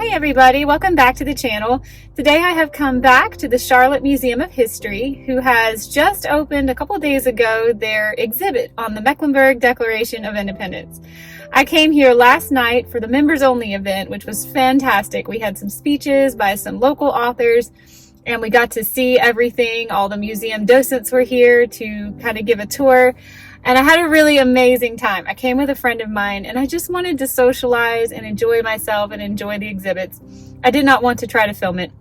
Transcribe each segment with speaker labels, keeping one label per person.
Speaker 1: Hey everybody, welcome back to the channel. Today I have come back to the Charlotte Museum of History, who has just opened a couple days ago their exhibit on the Mecklenburg Declaration of Independence. I came here last night for the members only event, which was fantastic. We had some speeches by some local authors and we got to see everything. All the museum docents were here to kind of give a tour. And I had a really amazing time. I came with a friend of mine and I just wanted to socialize and enjoy myself and enjoy the exhibits. I did not want to try to film it.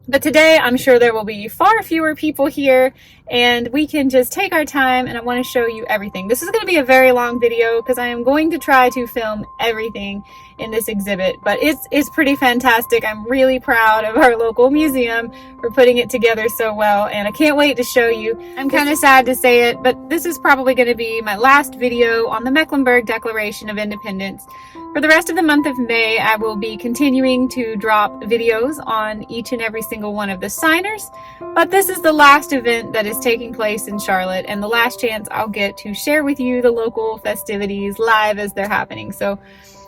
Speaker 1: But today I'm sure there will be far fewer people here and we can just take our time, and I want to show you everything. This is going to be a very long video because I am going to try to film everything in this exhibit, but it's pretty fantastic. I'm really proud of our local museum for putting it together so well, and I can't wait to show you. I'm kind of sad to say it, but this is probably going to be my last video on the Mecklenburg Declaration of Independence. For the rest of the month of May, I will be continuing to drop videos on each and every single one of the signers, but this is the last event that is taking place in Charlotte and the last chance I'll get to share with you the local festivities live as they're happening. So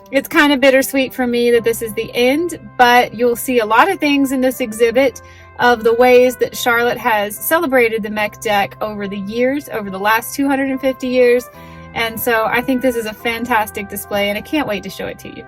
Speaker 1: it's kind of bittersweet for me that this is the end, but you'll see a lot of things in this exhibit of the ways that Charlotte has celebrated the Mech Deck over the years, over the last 250 years. And so I think this is a fantastic display and I can't wait to show it to you.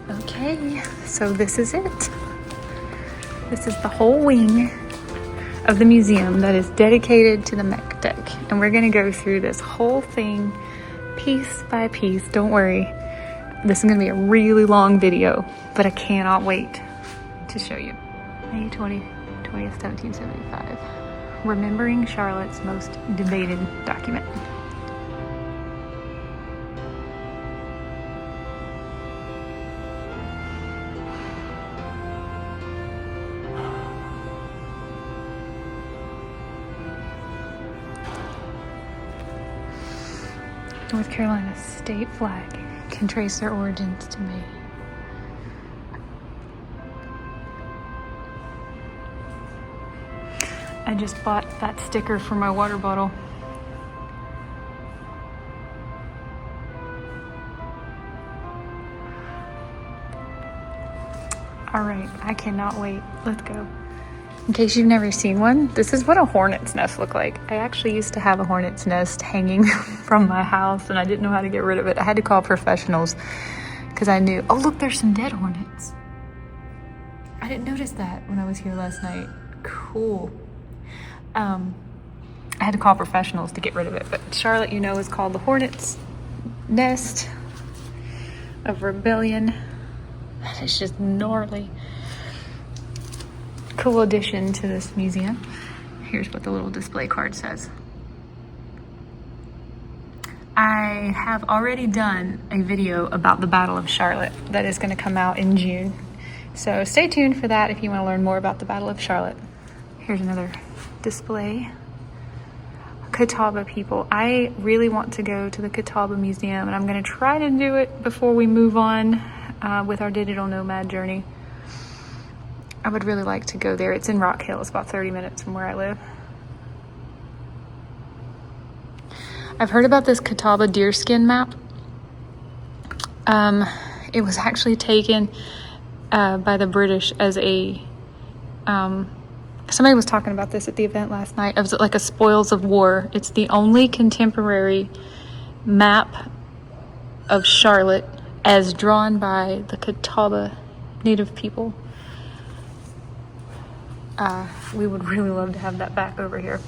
Speaker 1: Okay, so this is it. This is the whole wing of the museum that is dedicated to the Mech Deck. And we're gonna go through this whole thing piece by piece. Don't worry, this is gonna be a really long video, but I cannot wait to show you. May 20th, 1775. Remembering Charlotte's most debated document. North Carolina's state flag can trace their origins to May. I just bought that sticker for my water bottle. All right, I cannot wait. Let's go. In case you've never seen one, this is what a hornet's nest looked like. I actually used to have a hornet's nest hanging from my house and I didn't know how to get rid of it. I had to call professionals because I knew, oh look, there's some dead hornets. I didn't notice that when I was here last night. Cool. I had to call professionals to get rid of it, but Charlotte, you know, is called the hornet's nest of rebellion. That is just gnarly. Cool addition to this museum. Here's what the little display card says. I have already done a video about the Battle of Charlotte that is going to come out in June. So stay tuned for that if you want to learn more about the Battle of Charlotte. Here's another display. Catawba people. I really want to go to the Catawba Museum and I'm going to try to do it before we move on with our digital nomad journey. I would really like to go there. It's in Rock Hill. It's about 30 minutes from where I live. I've heard about this Catawba deerskin map. It was actually taken by the British as a... somebody was talking about this at the event last night. It was like a spoils of war. It's the only contemporary map of Charlotte as drawn by the Catawba Native people. We would really love to have that back over here.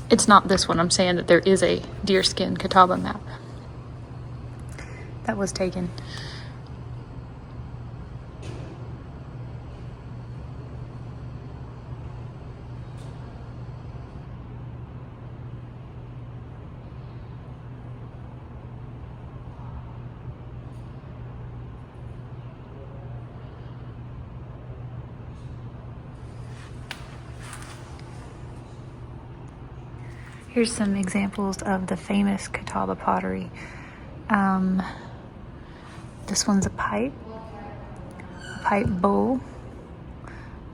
Speaker 1: It's not this one. I'm saying that there is a deerskin Catawba map that was taken. Here's some examples of the famous Catawba pottery. This one's a pipe bowl,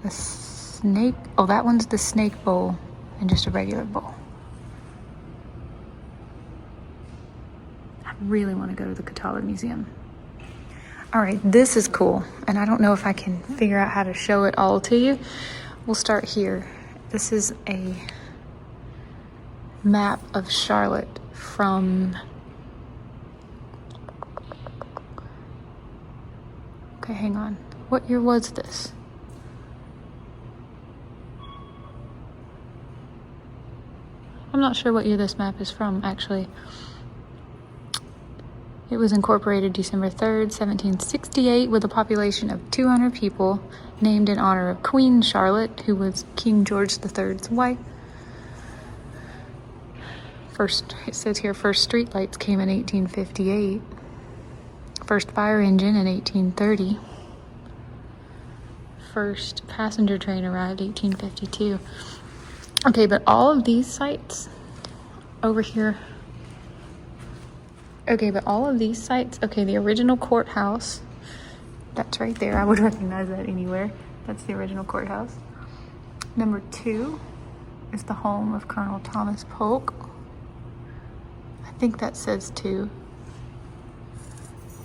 Speaker 1: a snake. Oh, that one's the snake bowl, and just a regular bowl. I really want to go to the Catawba Museum. All right, this is cool, and I don't know if I can figure out how to show it all to you. We'll start here. This is a map of Charlotte from, okay, hang on. What year was this? I'm not sure what year this map is from, actually. It was incorporated December 3rd, 1768, with a population of 200 people, named in honor of Queen Charlotte, who was King George III's wife. First, it says here, first streetlights came in 1858. First fire engine in 1830. First passenger train arrived 1852. Okay, but all of these sites over here. Okay, but all of these sites, okay, the original courthouse, that's right there. I would recognize that anywhere. That's the original courthouse. Number 2 is the home of Colonel Thomas Polk. I think that says 2.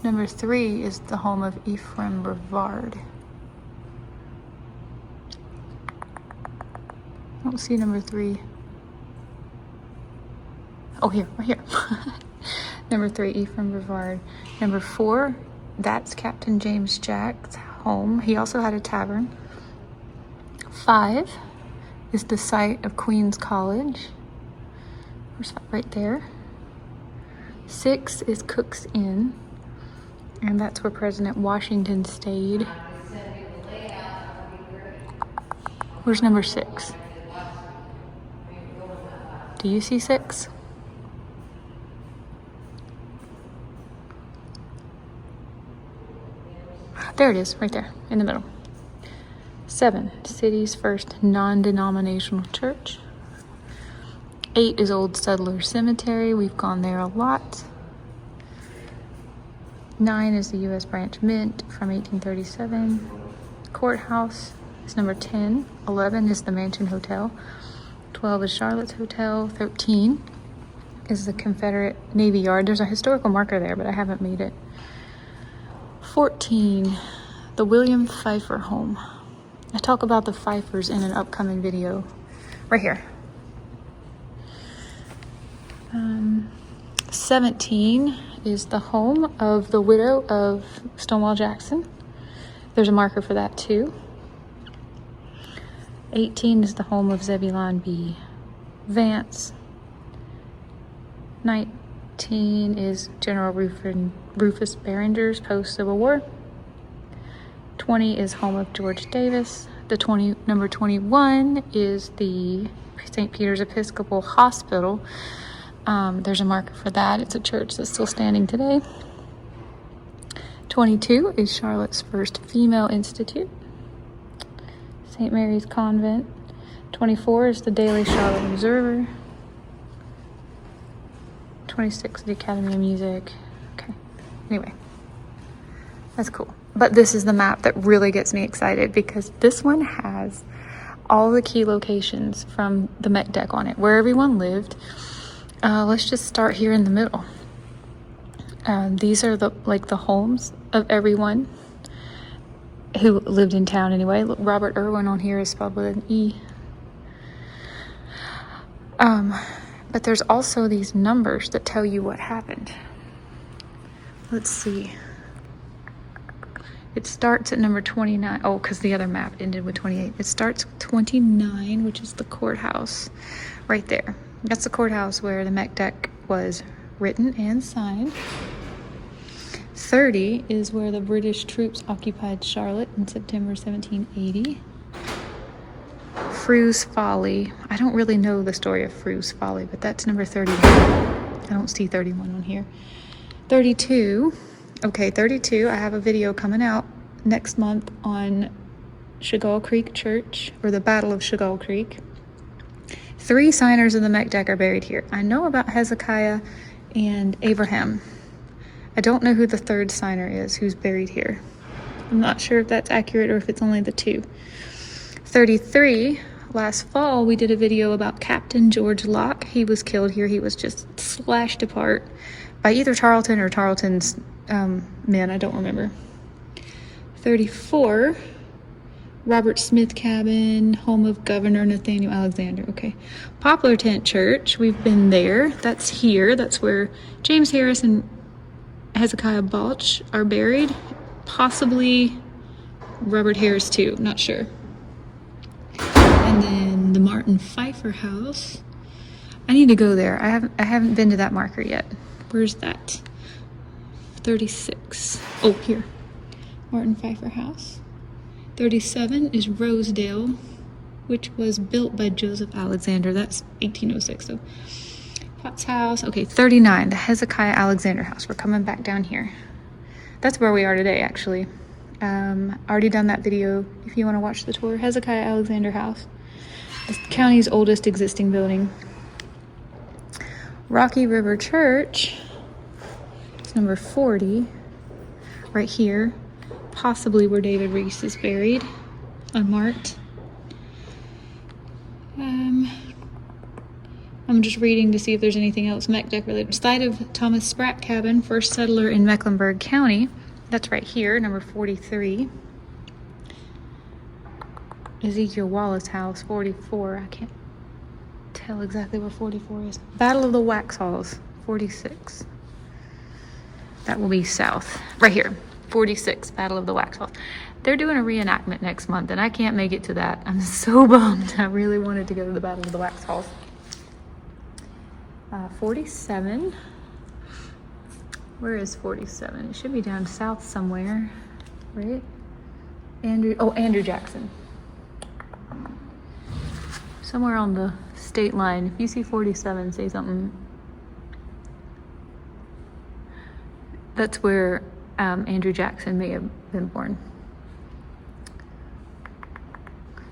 Speaker 1: Number 3 is the home of Ephraim Brevard. I don't see number 3. Oh, here, right here. Number 3, Ephraim Brevard. Number 4, that's Captain James Jack's home. He also had a tavern. 5 is the site of Queen's College. Right there. 6 is Cook's Inn, and that's where President Washington stayed. Where's number 6? Do you see 6? There it is, right there, in the middle. 7, city's first non-denominational church. 8 is Old Settlers Cemetery. We've gone there a lot. 9 is the U.S. Branch Mint from 1837. Courthouse is number 10. 11 is the Mansion Hotel. 12 is Charlotte's Hotel. 13 is the Confederate Navy Yard. There's a historical marker there, but I haven't made it. 14, the William Pfeiffer home. I talk about the Pfeiffers in an upcoming video. Right here. 17 is the home of the widow of Stonewall Jackson. There's a marker for that too. 18 is the home of Zebulon B. Vance. 19 is General Rufus Barringer's post-Civil War. 20 is home of George Davis. Number 21 is the St. Peter's Episcopal Hospital. There's a marker for that. It's a church that's still standing today. 22 is Charlotte's first female institute, St. Mary's Convent. 24 is the Daily Charlotte Observer. 26, the Academy of Music. Okay, anyway, that's cool. But this is the map that really gets me excited, because this one has all the key locations from the Mech Deck on it, where everyone lived. Let's just start here in the middle. These are the homes of everyone who lived in town anyway. Look, Robert Irwin on here is spelled with an E. But there's also these numbers that tell you what happened. Let's see. It starts at number 29. Oh, because the other map ended with 28. It starts with 29, which is the courthouse right there. That's the courthouse where the Mech Deck was written and signed. 30 is where the British troops occupied Charlotte in September 1780. Frew's Folly. I don't really know the story of Frew's Folly, but that's number 31. I don't see 31 on here. 32. Okay, 32. I have a video coming out next month on Chagall Creek Church, or the Battle of Chagall Creek. 3 signers of the MECK are buried here. I know about Hezekiah and Abraham. I don't know who the 3rd signer is who's buried here. I'm not sure if that's accurate or if it's only the 2. 33, last fall we did a video about Captain George Locke. He was killed here. He was just slashed apart by either Tarleton or Tarleton's men, I don't remember. 34, Robert Smith Cabin, home of Governor Nathaniel Alexander. Okay. Poplar Tent Church, we've been there. That's here. That's where James Harris and Hezekiah Balch are buried. Possibly Robert Harris too, not sure. And then the Martin Pfeiffer house. I need to go there. I haven't been to that marker yet. Where's that? 36. Oh, here. Martin Pfeiffer house. 37 is Rosedale, which was built by Joseph Alexander. That's 1806. So Potts house. Okay, 39, the Hezekiah Alexander house. We're coming back down here. That's where we are today, actually. Already done that video if you want to watch the tour. Hezekiah Alexander house. It's the county's oldest existing building. Rocky River Church. It's number 40. Right here. Possibly where David Reese is buried. Unmarked. I'm just reading to see if there's anything else MECK related. Site of Thomas Spratt Cabin, first settler in Mecklenburg County. That's right here, number 43. Ezekiel Wallace house, 44. I can't tell exactly where 44 is. Battle of the Waxhaws, 46. That will be south. Right here, 46, Battle of the Waxhaws. They're doing a reenactment next month, and I can't make it to that. I'm so bummed. I really wanted to go to the Battle of the Waxhaws. 47. Where is 47? It should be down south somewhere, right? Andrew Jackson. Somewhere on the state line. If you see 47, say something. That's where Andrew Jackson may have been born.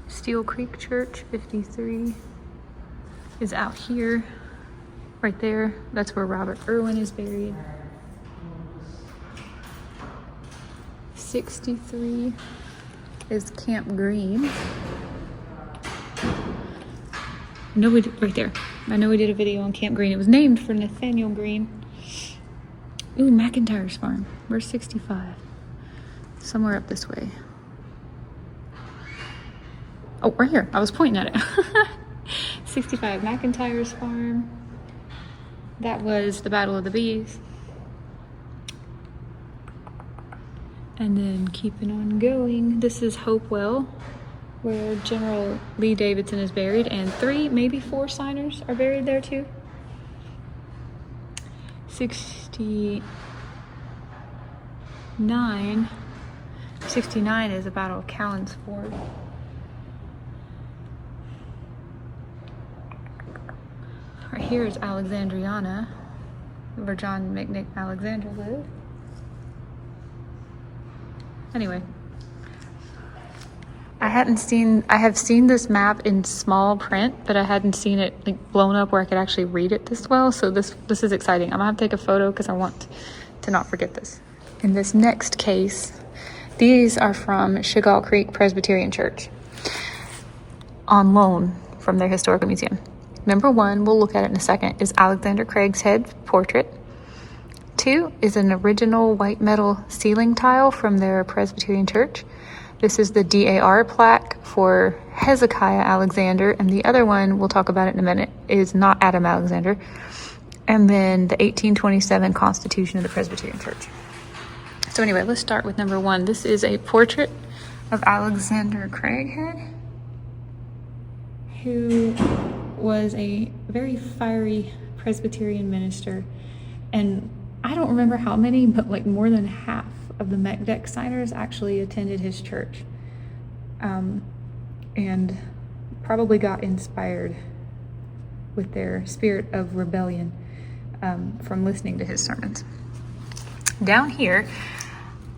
Speaker 1: Steel Creek Church, 53, is out here. Right there, that's where Robert Irwin is buried. 63 is Camp Green. Right there. I know we did a video on Camp Green. It was named for Nathaniel Green. Ooh, McIntyre's farm. Where's 65? Somewhere up this way. Oh, right here. I was pointing at it. 65, McIntyre's farm. That was the Battle of the Bees. And then keeping on going, this is Hopewell, where General Lee Davidson is buried, and 3, maybe 4 signers are buried there too. 69 is the Battle of Callens Ford. Right here is Alexandriana, where John McNick Alexander lived. Anyway, I have seen this map in small print, but I hadn't seen it like blown up where I could actually read it this well. So this is exciting. I'm gonna have to take a photo because I want to not forget this. In this next case, these are from Chagall Creek Presbyterian Church on loan from their historical museum. Number 1, we'll look at it in a second, is Alexander Craig's head portrait. 2 is an original white metal ceiling tile from their Presbyterian church. This is the DAR plaque for Hezekiah Alexander, and the other one, we'll talk about it in a minute, is not Adam Alexander. And then the 1827 Constitution of the Presbyterian Church. So anyway, let's start with number 1. This is a portrait of Alexander Craighead, who was a very fiery Presbyterian minister, and I don't remember how many, but like more than half of the MECK signers actually attended his church, and probably got inspired with their spirit of rebellion from listening to his sermons. Down here,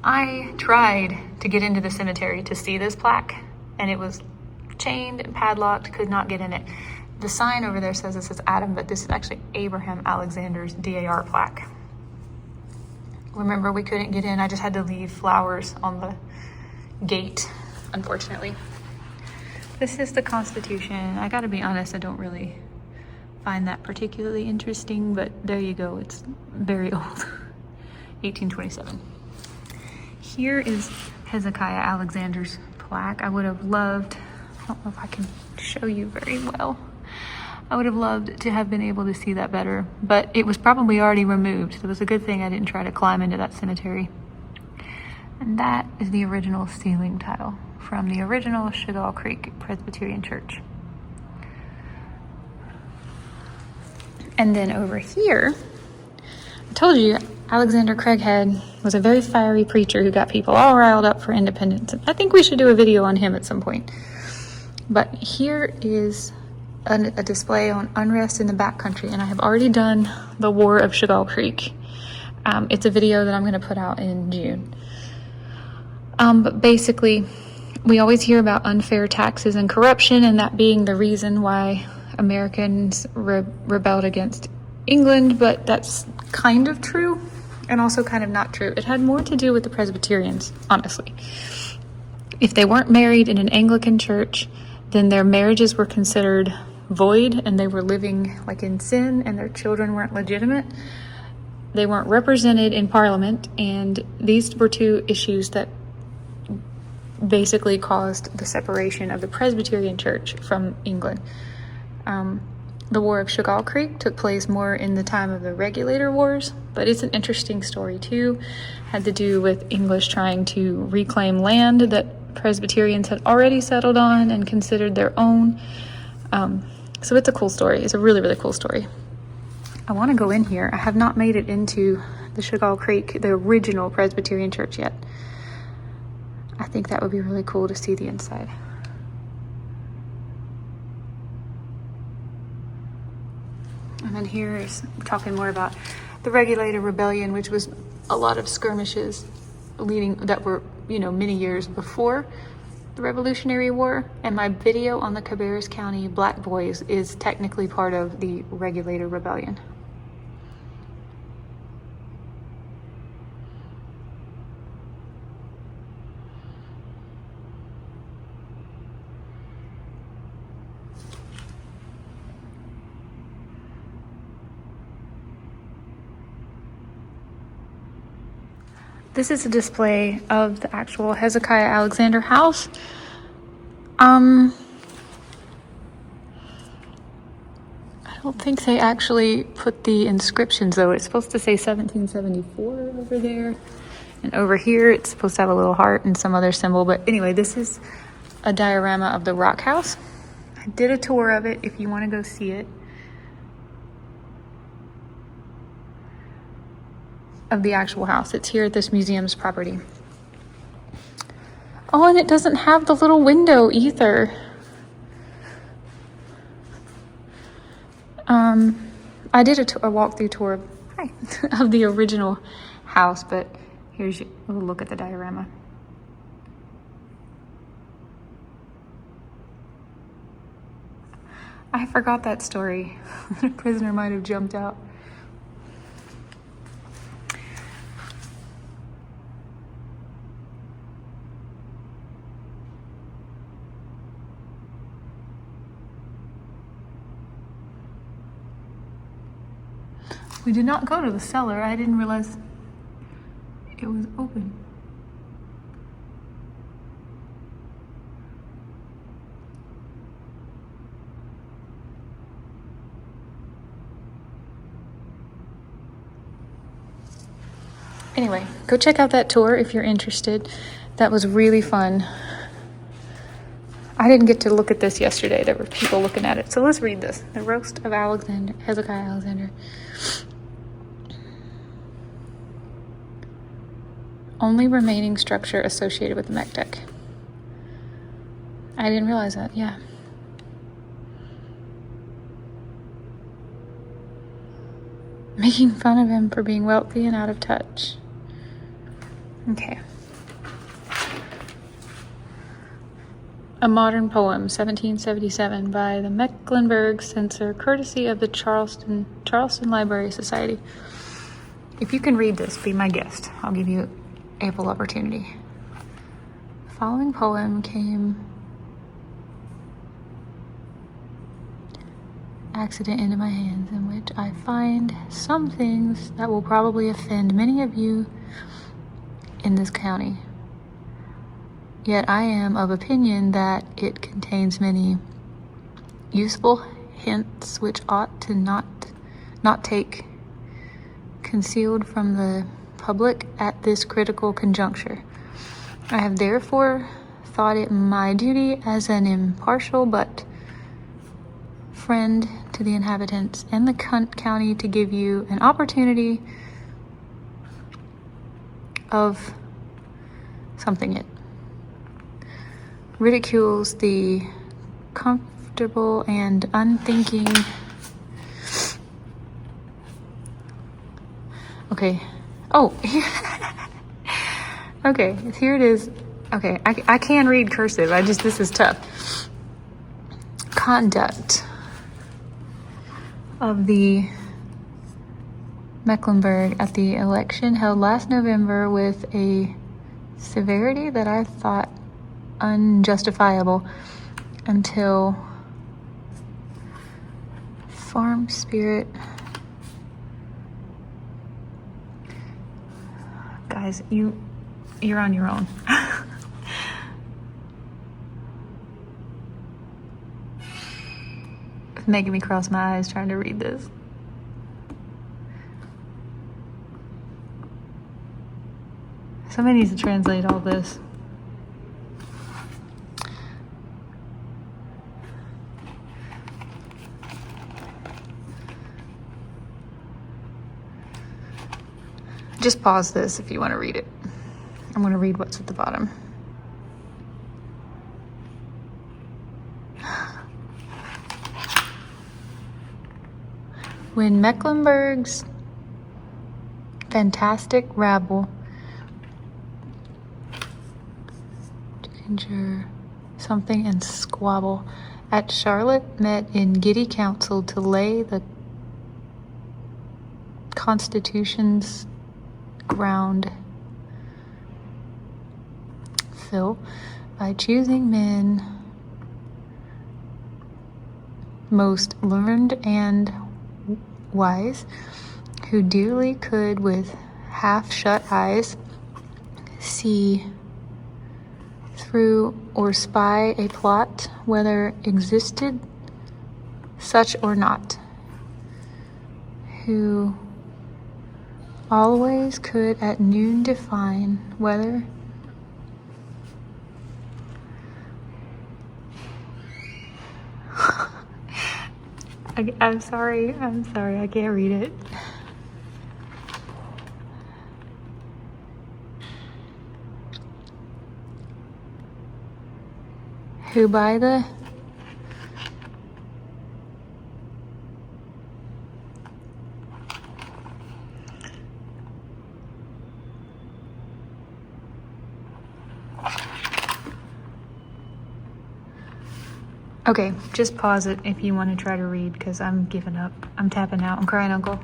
Speaker 1: I tried to get into the cemetery to see this plaque, and it was chained and padlocked, could not get in it. the sign over there says this is Adam, but this is actually Abraham Alexander's DAR plaque. Remember, we couldn't get in. I just had to leave flowers on the gate, unfortunately. This is the Constitution. I gotta be honest, I don't really find that particularly interesting, but there you go. It's very old. 1827. Here is Hezekiah Alexander's plaque. I would have loved, I don't know if I can show you very well. I would have loved to have been able to see that better, but it was probably already removed. So it was a good thing I didn't try to climb into that cemetery. And that is the original ceiling tile from the original Chagall Creek Presbyterian Church. And then over here, I told you Alexander Craighead was a very fiery preacher who got people all riled up for independence. I think we should do a video on him at some point. But here is a display on unrest in the backcountry, and I have already done the War of Chagall Creek. It's a video that I'm going to put out in June. But basically, we always hear about unfair taxes and corruption, and that being the reason why Americans rebelled against England, but that's kind of true and also kind of not true. It had more to do with the Presbyterians, honestly. If they weren't married in an Anglican church, then their marriages were considered void and they were living like in sin, and their children weren't legitimate. They weren't represented in Parliament, and these were two issues that basically caused the separation of the Presbyterian Church from England. The War of Chagall Creek took place more in the time of the Regulator Wars, but it's an interesting story too. Had to do with English trying to reclaim land that Presbyterians had already settled on and considered their own. So it's a cool story. It's a really, really cool story. I want to go in here. I have not made it into the Chagall Creek, the original Presbyterian Church yet. I think that would be really cool to see the inside. And then here is talking more about the Regulator Rebellion, which was a lot of skirmishes that were, many years before the Revolutionary War. And my video on the Cabarrus County Black Boys is technically part of the Regulator Rebellion. This is a display of the actual Hezekiah Alexander house. I don't think they actually put the inscriptions though. It's supposed to say 1774 over there. And over here it's supposed to have a little heart and some other symbol. But anyway, this is a diorama of the rock house. I did a tour of it if you want to go see it. Of the actual house. It's here at this museum's property. Oh, and it doesn't have the little window either. I did a walkthrough tour of the original house, but here's a look at the diorama. I forgot that story. The prisoner might have jumped out. We did not go to the cellar. I didn't realize it was open. Anyway, go check out that tour if you're interested. That was really fun. I didn't get to look at this yesterday. There were people looking at it. So let's read this. The Roast of Hezekiah Alexander. Only remaining structure associated with the mech deck. I didn't realize that, yeah. Making fun of him for being wealthy and out of touch. Okay. A Modern Poem, 1777, by the Mecklenburg Censor, courtesy of the Charleston Library Society. If you can read this, be my guest. I'll give you ample opportunity. The following poem came accident into my hands, in which I find some things that will probably offend many of you in this county. Yet I am of opinion that it contains many useful hints which ought to not take concealed from the public at this critical conjuncture. I have therefore thought it my duty as an impartial but friend to the inhabitants and the county to give you an opportunity of something it ridicules the comfortable and unthinking. Okay. Oh. Okay, here it is. Okay, I can read cursive. This is tough. Conduct of the Mecklenburg at the election held last November with a severity that I thought unjustifiable until farm spirit. Guys, you're on your own. It's making me cross my eyes trying to read this. Somebody needs to translate all this. Just pause this if you want to read it. I'm going to read what's at the bottom. When Mecklenburg's fantastic rabble to conjure something and squabble at Charlotte met in giddy council to lay the Constitution's ground, Phil, by choosing men most learned and wise, who dearly could with half-shut eyes see through or spy a plot, whether existed such or not, who always could at noon define whether I'm sorry, I can't read it. Who by the Okay, just pause it if you want to try to read, because I'm giving up. I'm tapping out. I'm crying, Uncle.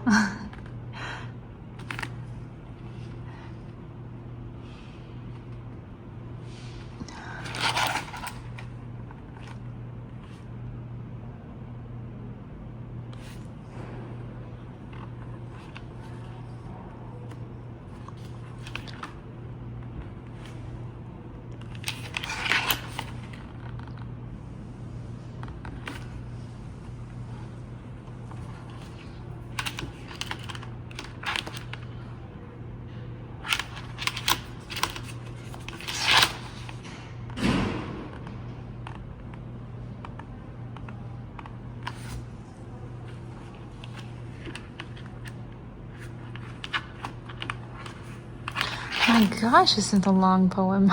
Speaker 1: My gosh, this is a long poem.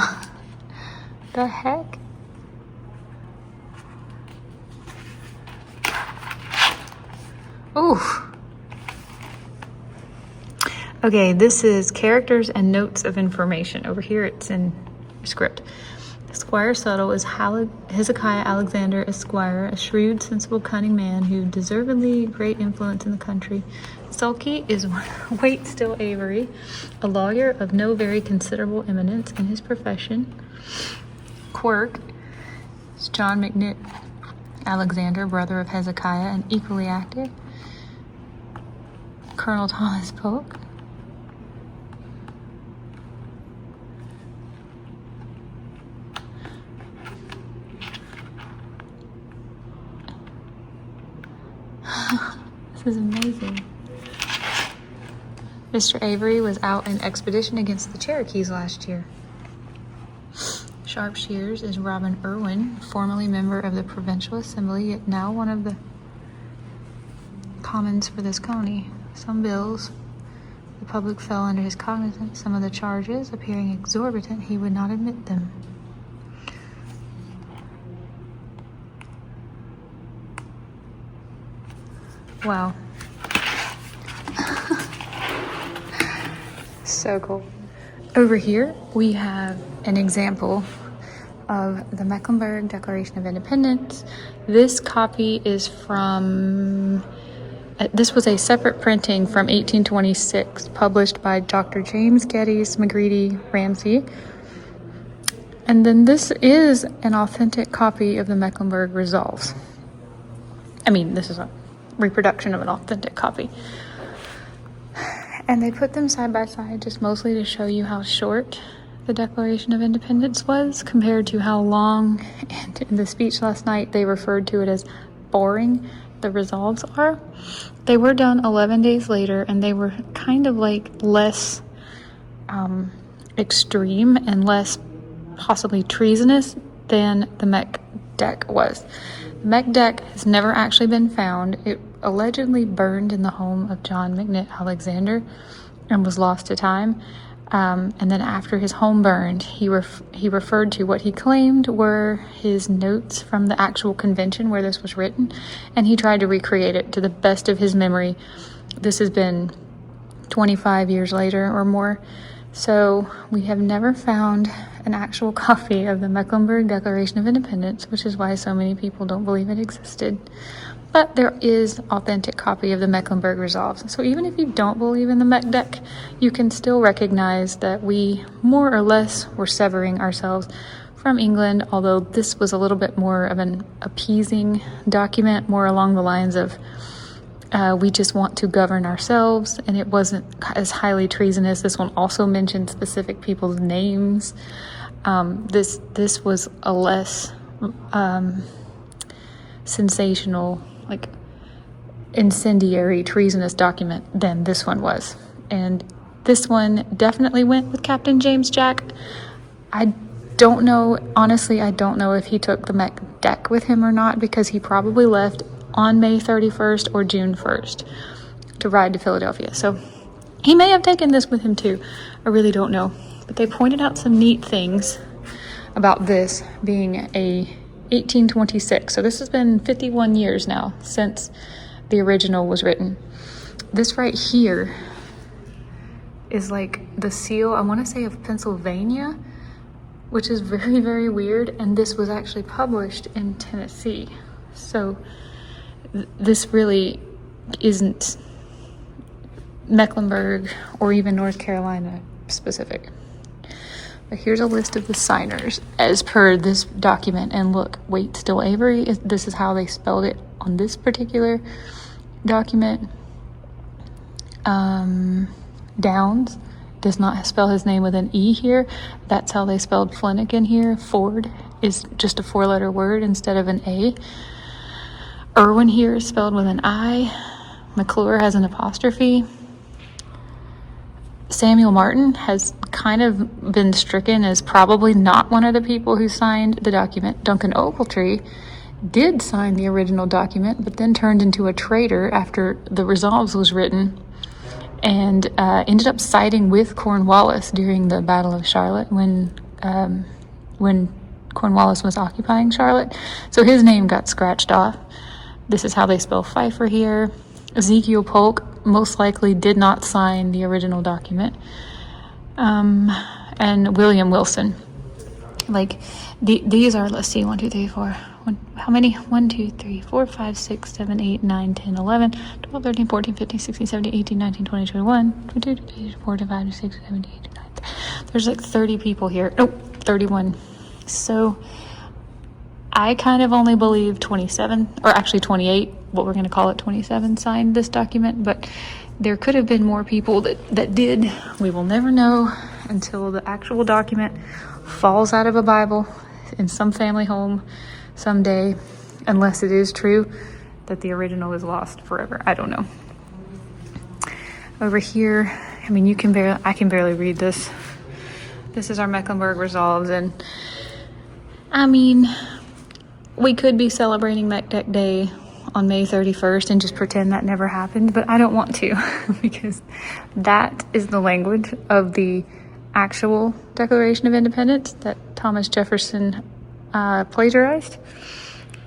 Speaker 1: The heck? Ooh. Okay, this is characters and notes of information. Over here it's in script. Squire Subtle is Hezekiah Alexander Esquire, a shrewd, sensible, cunning man who deservedly great influence in the country. Sulky is Waite Still Avery, a lawyer of no very considerable eminence in his profession. Quirk is John McNitt Alexander, brother of Hezekiah, and equally active. Colonel Thomas Polk. This is amazing. Mr. Avery was out in expedition against the Cherokees last year. Sharpshears is Robin Irwin, formerly member of the Provincial Assembly, yet now one of the commons for this county. Some bills, the public fell under his cognizance. Some of the charges, appearing exorbitant, he would not admit them. Wow. So cool. Over here, we have an example of the Mecklenburg Declaration of Independence. This copy is from, this was a separate printing from 1826, published by Dr. James Geddes McGreedy Ramsey. And then this is an authentic copy of the Mecklenburg Resolves. I mean, this is a reproduction of an authentic copy. And they put them side by side just mostly to show you how short the Declaration of Independence was compared to how long, and in the speech last night they referred to it as boring, the resolves are. They were done 11 days later, and they were kind of like less extreme and less possibly treasonous than the Meck Deck was. The Meck Deck has never actually been found. It allegedly burned in the home of John McNitt Alexander and was lost to time. And then after his home burned, he referred to what he claimed were his notes from the actual convention where this was written, and he tried to recreate it to the best of his memory. This has been 25 years later or more, so we have never found an actual copy of the Mecklenburg Declaration of Independence, which is why so many people don't believe it existed. But there is authentic copy of the Mecklenburg Resolves. So even if you don't believe in the Meck Deck, you can still recognize that we more or less were severing ourselves from England, although this was a little bit more of an appeasing document, more along the lines of we just want to govern ourselves, and it wasn't as highly treasonous. This one also mentioned specific people's names. This was a less sensational, like incendiary, treasonous document than this one was. And this one definitely went with Captain James Jack. I don't know, honestly, I don't know if he took the Meck Deck with him or not, because he probably left on May 31st or June 1st to ride to Philadelphia. So he may have taken this with him too. I really don't know. But they pointed out some neat things about this being a 1826. So this has been 51 years now since the original was written. This right here is like the seal, I want to say, of Pennsylvania, which is very, very weird. And this was actually published in Tennessee. So this really isn't Mecklenburg or even North Carolina specific. But here's a list of the signers as per this document. And look, Waite Still Avery, this is how they spelled it on this particular document. Downs does not spell his name with an E here. That's how they spelled Flanagan here. Ford is just a 4-letter word instead of an A. Irwin here is spelled with an I. McClure has an apostrophe. Samuel Martin has kind of been stricken as probably not one of the people who signed the document. Duncan Ogletree did sign the original document, but then turned into a traitor after the Resolves was written, and ended up siding with Cornwallis during the Battle of Charlotte when Cornwallis was occupying Charlotte. So his name got scratched off. This is how they spell Pfeiffer here. Ezekiel Polk most likely did not sign the original document. And William Wilson. Like these are, let's see, 1, 2, 3, 4. How many? 1, 2, 3, 4, 5, 6, 7, 8, 9, 10, 11, 12, 13, 14, 15, 16, 17, 18, 19, 20, 21, 22, 23, 24, 25, 26, 27, 28, 29. There's like 30 people here. Nope, 31. So I kind of only believe 27, or actually 28, what we're going to call it, 27 signed this document, but there could have been more people that did. We will never know until the actual document falls out of a Bible in some family home someday, unless it is true that the original is lost forever. I don't know. Over here, I mean, I can barely read this. This is our Mecklenburg Resolves, and I mean, we could be celebrating McDeck Day on May 31st and just pretend that never happened, but I don't want to because that is the language of the actual Declaration of Independence that Thomas Jefferson plagiarized.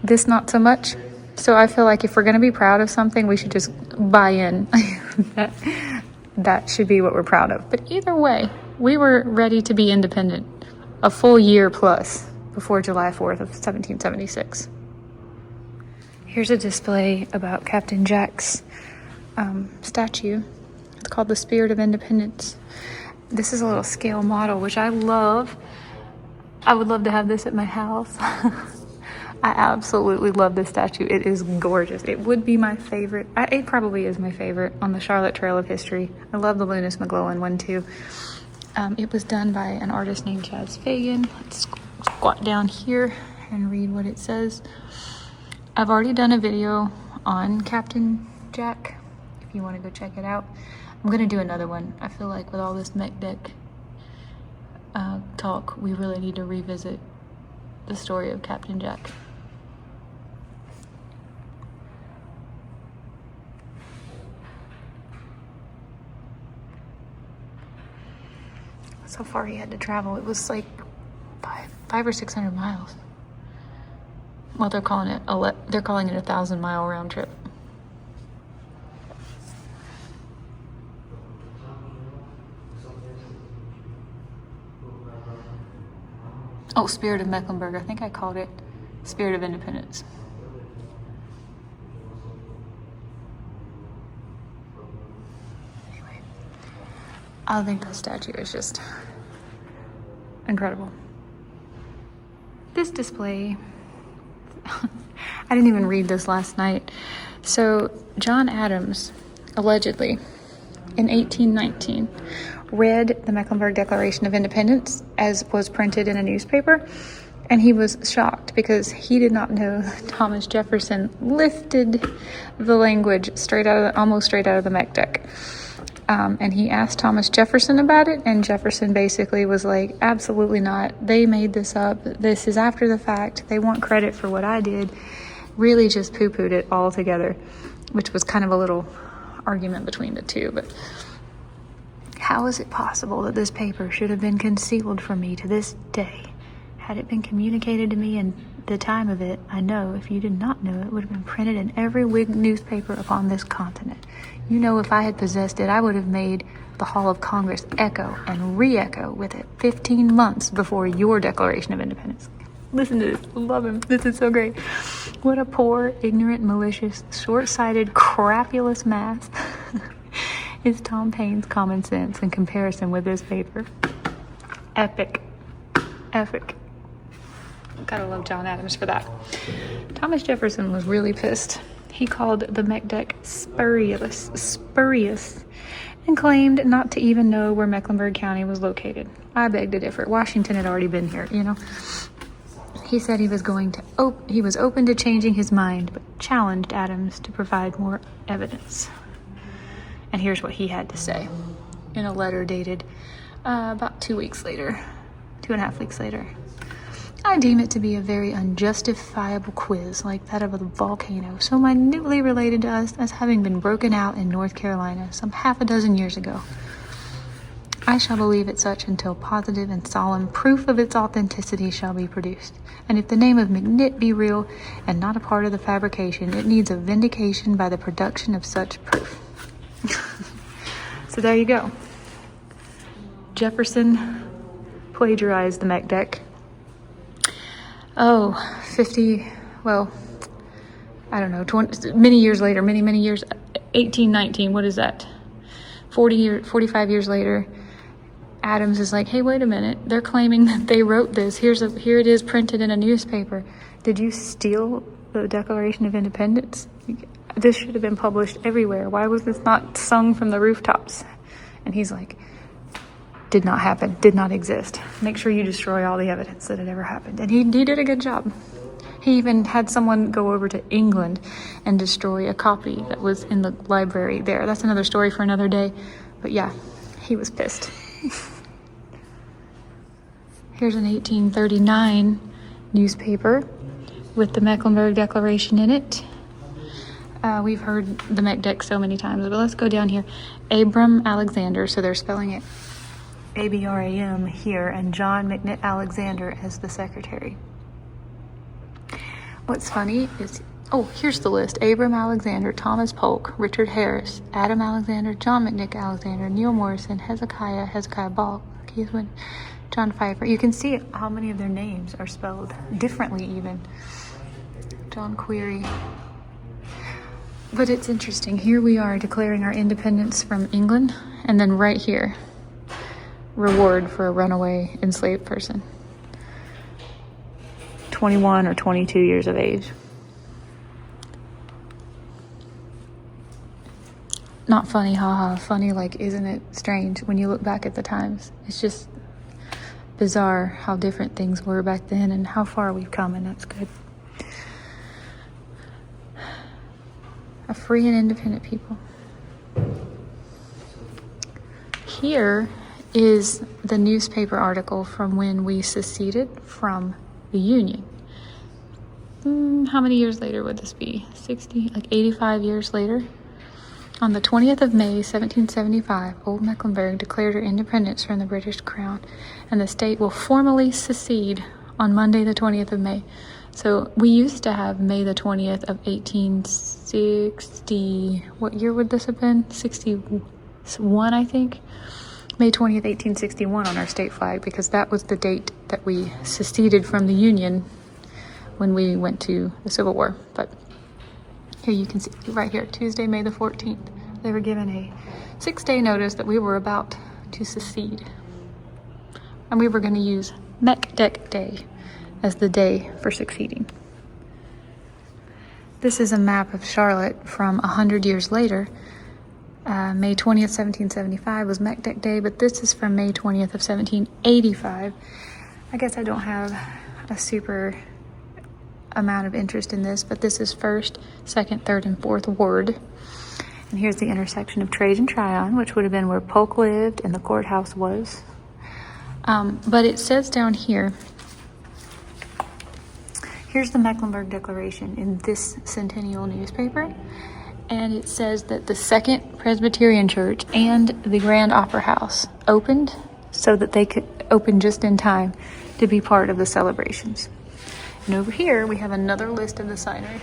Speaker 1: This not so much. So I feel like if we're going to be proud of something, we should just buy in. that should be what we're proud of. But either way, we were ready to be independent a full year plus before July 4th of 1776. Here's a display about Captain Jack's statue. It's called the Spirit of Independence. This is a little scale model, which I love. I would love to have this at my house. I absolutely love this statue. It is gorgeous. It would be my favorite. It probably is my favorite on the Charlotte Trail of History. I love the Lunis McGlowan one too. It was done by an artist named Chad Fagan. Let's squat down here and read what it says. I've already done a video on Captain Jack, if you want to go check it out. I'm going to do another one. I feel like with all this McDeck talk, we really need to revisit the story of Captain Jack. That's how far he had to travel. It was like 500 or 600 miles. Well, they're calling it a 1,000-mile round trip. Oh, Spirit of Mecklenburg. I think I called it Spirit of Independence. Anyway, I think the statue is just incredible. This display, I didn't even read this last night. So John Adams, allegedly, in 1819, read the Mecklenburg Declaration of Independence as was printed in a newspaper, and he was shocked because he did not know Thomas Jefferson lifted the language almost straight out of the McDeck. And he asked Thomas Jefferson about it, and Jefferson basically was like, absolutely not. They made this up. This is after the fact. They want credit for what I did. Really just poo-pooed it all together, which was kind of a little argument between the two. But how is it possible that this paper should have been concealed from me to this day? Had it been communicated to me in the time of it, I know if you did not know, it would have been printed in every Whig newspaper upon this continent. You know, if I had possessed it, I would have made the Hall of Congress echo and re-echo with it 15 months before your Declaration of Independence. Listen to this. I love him. This is so great. What a poor, ignorant, malicious, short-sighted, crapulous mass is Tom Paine's common sense in comparison with this paper. Epic. Epic. Gotta love John Adams for that. Thomas Jefferson was really pissed. He called the McDeck spurious, and claimed not to even know where Mecklenburg County was located. I beg to differ. Washington had already been here, you know. He said he was he was open to changing his mind, but challenged Adams to provide more evidence. And here's what he had to say in a letter dated about 2.5 weeks later. I deem it to be a very unjustifiable quiz like that of a volcano, so minutely related to us as having been broken out in North Carolina some 6 years ago. I shall believe it such until positive and solemn proof of its authenticity shall be produced. And if the name of McNitt be real and not a part of the fabrication, it needs a vindication by the production of such proof. So there you go. Jefferson plagiarized the McDeck oh, 50, well, I don't know, 20, many years later, many years, 1819, what is that? 45 years later, Adams is like, hey, wait a minute. They're claiming that they wrote this. Here it is printed in a newspaper. Did you steal the Declaration of Independence? This should have been published everywhere. Why was this not sung from the rooftops? And he's like, did not happen, did not exist. Make sure you destroy all the evidence that it ever happened. And he did a good job. He even had someone go over to England and destroy a copy that was in the library there. That's another story for another day. But yeah, he was pissed. Here's an 1839 newspaper with the Mecklenburg Declaration in it. We've heard the MECDEC so many times, but let's go down here. Abram Alexander, so they're spelling it Abram here, and John McNitt Alexander as the secretary. What's funny is, oh, here's the list. Abram Alexander, Thomas Polk, Richard Harris, Adam Alexander, John McNick Alexander, Neil Morrison, Hezekiah Ball, Keith Wynn, John Pfeiffer. You can see how many of their names are spelled differently even. John Query. But it's interesting. Here we are declaring our independence from England, and then right here, reward for a runaway enslaved person. 21 or 22 years of age. Not funny, haha. Funny, like, isn't it strange when you look back at the times? It's just bizarre how different things were back then and how far we've come, and that's good. A free and independent people. Here is the newspaper article from when we seceded from the Union. How many years later would this be? 60, like 85 years later? On the 20th of May, 1775, Old Mecklenburg declared her independence from the British Crown, and the state will formally secede on Monday, the 20th of May. So we used to have May the 20th of 1860, what year would this have been? 61, I think. May 20th, 1861 on our state flag, because that was the date that we seceded from the Union when we went to the Civil War. But here you can see right here, Tuesday, May the 14th, they were given a 6-day notice that we were about to secede. And we were going to use MECDEC Day as the day for succeeding. This is a map of Charlotte from 100 years later. May 20th, 1775 was MECDEC Day, but this is from May 20th of 1785. I guess I don't have a super amount of interest in this, but this is 1st, 2nd, 3rd, and 4th Ward. And here's the intersection of Trade and Tryon, which would have been where Polk lived and the courthouse was. But it says down here, here's the Mecklenburg Declaration in this centennial newspaper. And it says that the Second Presbyterian Church and the Grand Opera House opened so that they could open just in time to be part of the celebrations. And over here, we have another list of the signers.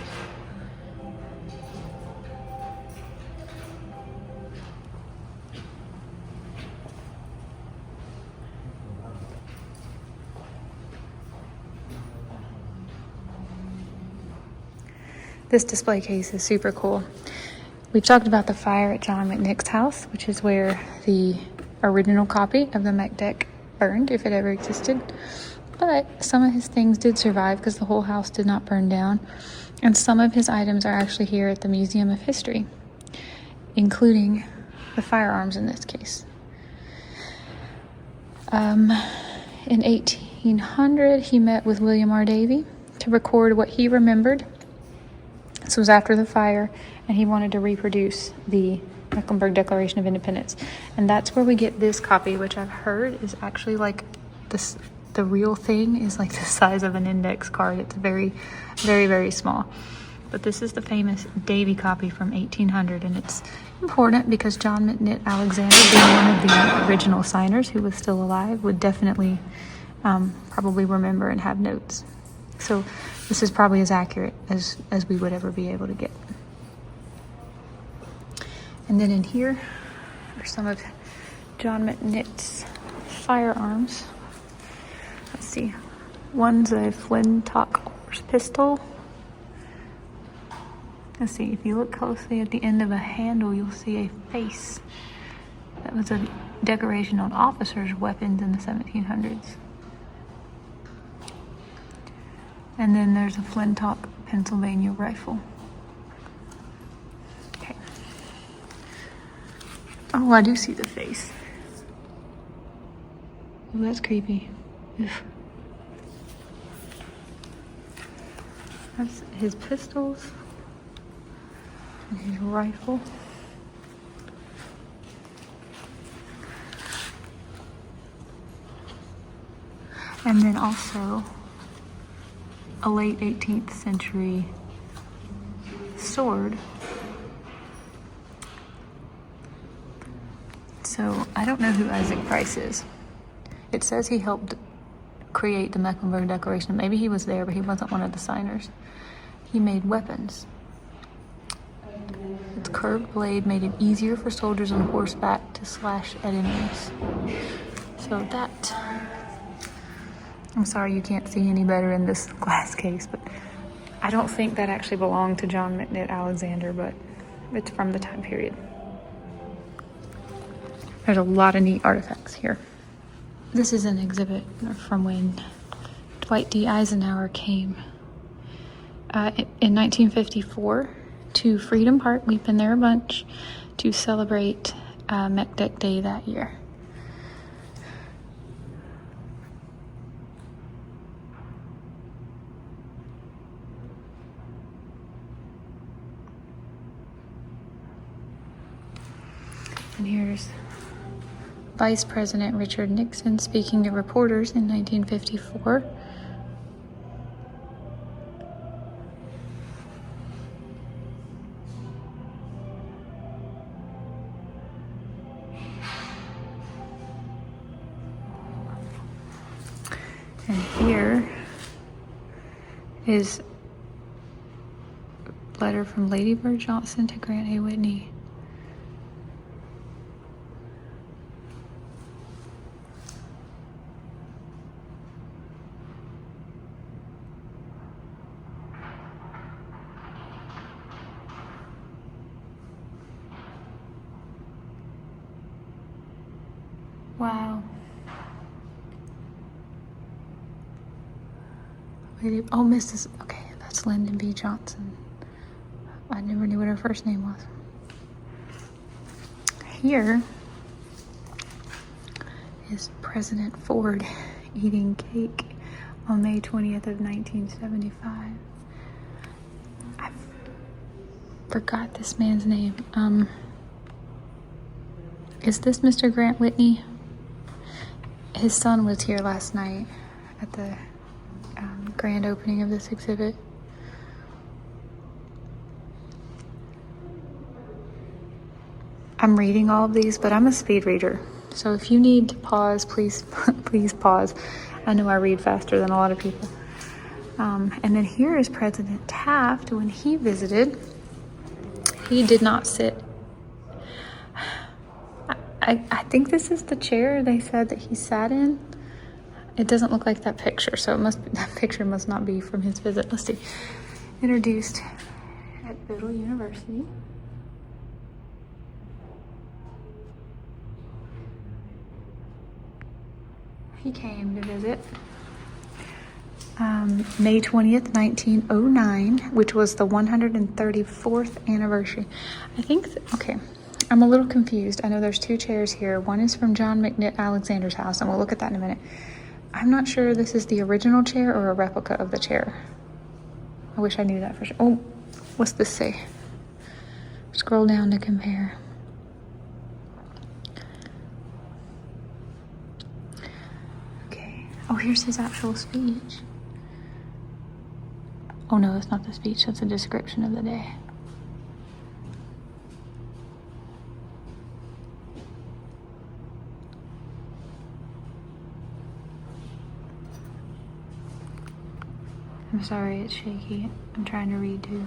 Speaker 1: This display case is super cool. We've talked about the fire at John McNick's house, which is where the original copy of the MECDEC burned, if it ever existed. But some of his things did survive because the whole house did not burn down. And some of his items are actually here at the Museum of History, including the firearms in this case. In 1800, he met with William R. Davie to record what he remembered. This was after the fire, and he wanted to reproduce the Mecklenburg Declaration of Independence. And that's where we get this copy, which I've heard is actually like this. The real thing is like the size of an index card. It's very, very, very small. But this is the famous Davie copy from 1800, and it's important because John McNitt Alexander, being one of the original signers who was still alive, would definitely probably remember and have notes. So this is probably as accurate as we would ever be able to get. And then in here are some of John McNitt's firearms. Let's see. One's a flintlock horse pistol. Let's see, if you look closely at the end of a handle, you'll see a face. That was a decoration on officers' weapons in the 1700s. And then there's a flintlock Pennsylvania rifle. Okay. Oh, I do see the face. Oh, that's creepy. Ugh. That's his pistols and his rifle. And then also a late 18th century sword. So I don't know who Isaac Price is. It says he helped create the Mecklenburg Declaration. Maybe he was there, but he wasn't one of the signers. He made weapons. Its curved blade made it easier for soldiers on horseback to slash at enemies. So that, I'm sorry you can't see any better in this glass case, but I don't think that actually belonged to John McNitt Alexander, but it's from the time period. There's a lot of neat artifacts here. This is an exhibit from when Dwight D. Eisenhower came in 1954 to Freedom Park. We've been there a bunch to celebrate MECDEC Day that year. And here's Vice President Richard Nixon speaking to reporters in 1954. And here is a letter from Lady Bird Johnson to Grant A. Whitney. Wow. Oh, Mrs. Okay, that's Lyndon B. Johnson. I never knew what her first name was. Here is President Ford eating cake on May 20th of 1975. I forgot this man's name. Is this Mr. Grant Whitney? His son was here last night at the grand opening of this exhibit. I'm reading all of these, but I'm a speed reader. So if you need to pause, please, please pause. I know I read faster than a lot of people. And then here is President Taft. When he visited, he did not sit. I think this is the chair they said that he sat in. It doesn't look like that picture, so that picture must not be from his visit. Let's see. Introduced at Biddle University. He came to visit May 20th, 1909, which was the 134th anniversary. I think, okay, I'm a little confused. I know there's two chairs here. One is from John McNitt Alexander's house, and we'll look at that in a minute. I'm not sure this is the original chair or a replica of the chair. I wish I knew that for sure. Oh, what's this say? Scroll down to compare. Okay. Oh, here's his actual speech. Oh no, that's not the speech. That's a description of the day. I'm sorry, it's shaky. I'm trying to read too.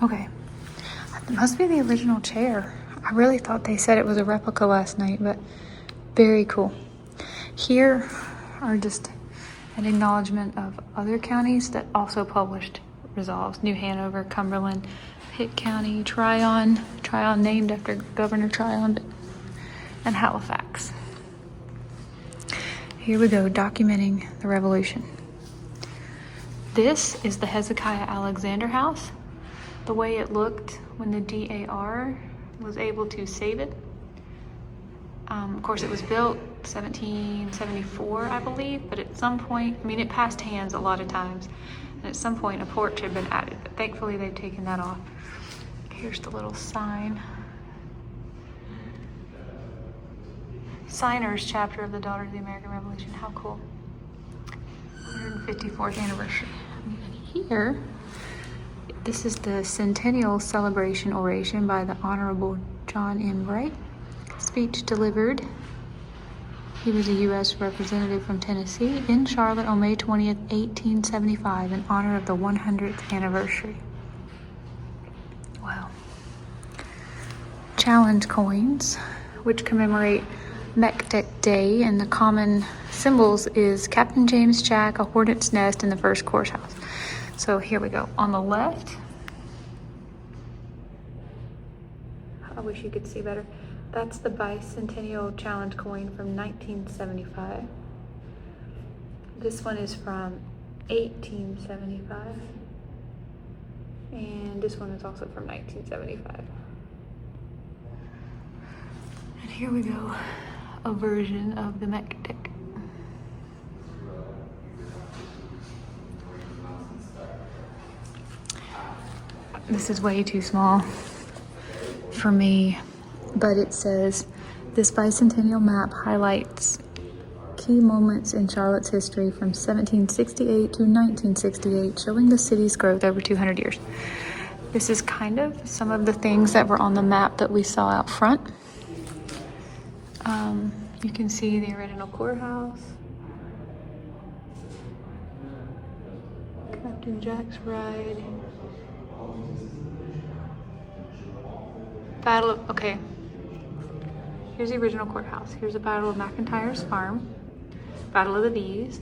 Speaker 1: Okay, it must be the original chair. I really thought they said it was a replica last night, but very cool. Here are just an acknowledgement of other counties that also published resolves. New Hanover, Cumberland, Pitt County, Tryon named after Governor Tryon, and Halifax. Here we go, documenting the revolution. This is the Hezekiah Alexander House. The way it looked when the DAR was able to save it. Of course, it was built 1774, I believe, but at some point, I mean, it passed hands a lot of times, and at some point a porch had been added, but thankfully they've taken that off. Here's the little sign. Signers chapter of the Daughters of the American Revolution. How cool. 154th anniversary. And here, this is the Centennial Celebration Oration by the Honorable John M. Bright. Speech delivered. He was a U.S. representative from Tennessee in Charlotte on May 20th, 1875 in honor of the 100th anniversary. Wow. Challenge coins, which commemorate MECKLENBURG Day, and the common symbols is Captain James Jack, a hornet's nest, and the first courthouse. So here we go. On the left, I wish you could see better. That's the bicentennial challenge coin from 1975. This one is from 1875. And this one is also from 1975. And here we go, a version of the MECKLENBURG. This is way too small for me, but it says, this bicentennial map highlights key moments in Charlotte's history from 1768 to 1968, showing the city's growth over 200 years. This is kind of some of the things that were on the map that we saw out front. You can see the original courthouse, Captain Jack's ride, okay, here's the original courthouse. Here's the Battle of McIntyre's Farm, Battle of the Bees,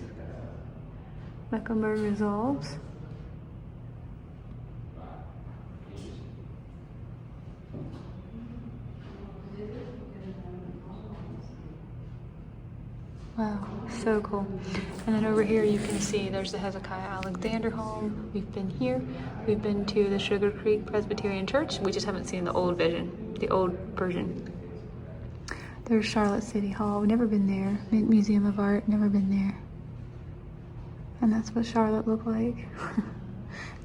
Speaker 1: Mecklenburg Resolves, wow, so cool. And then over here you can see there's the Hezekiah Alexander home. We've been here. We've been to the Sugar Creek Presbyterian Church. We just haven't seen the old version. There's Charlotte City Hall. We've never been there. Museum of Art, never been there. And that's what Charlotte looked like.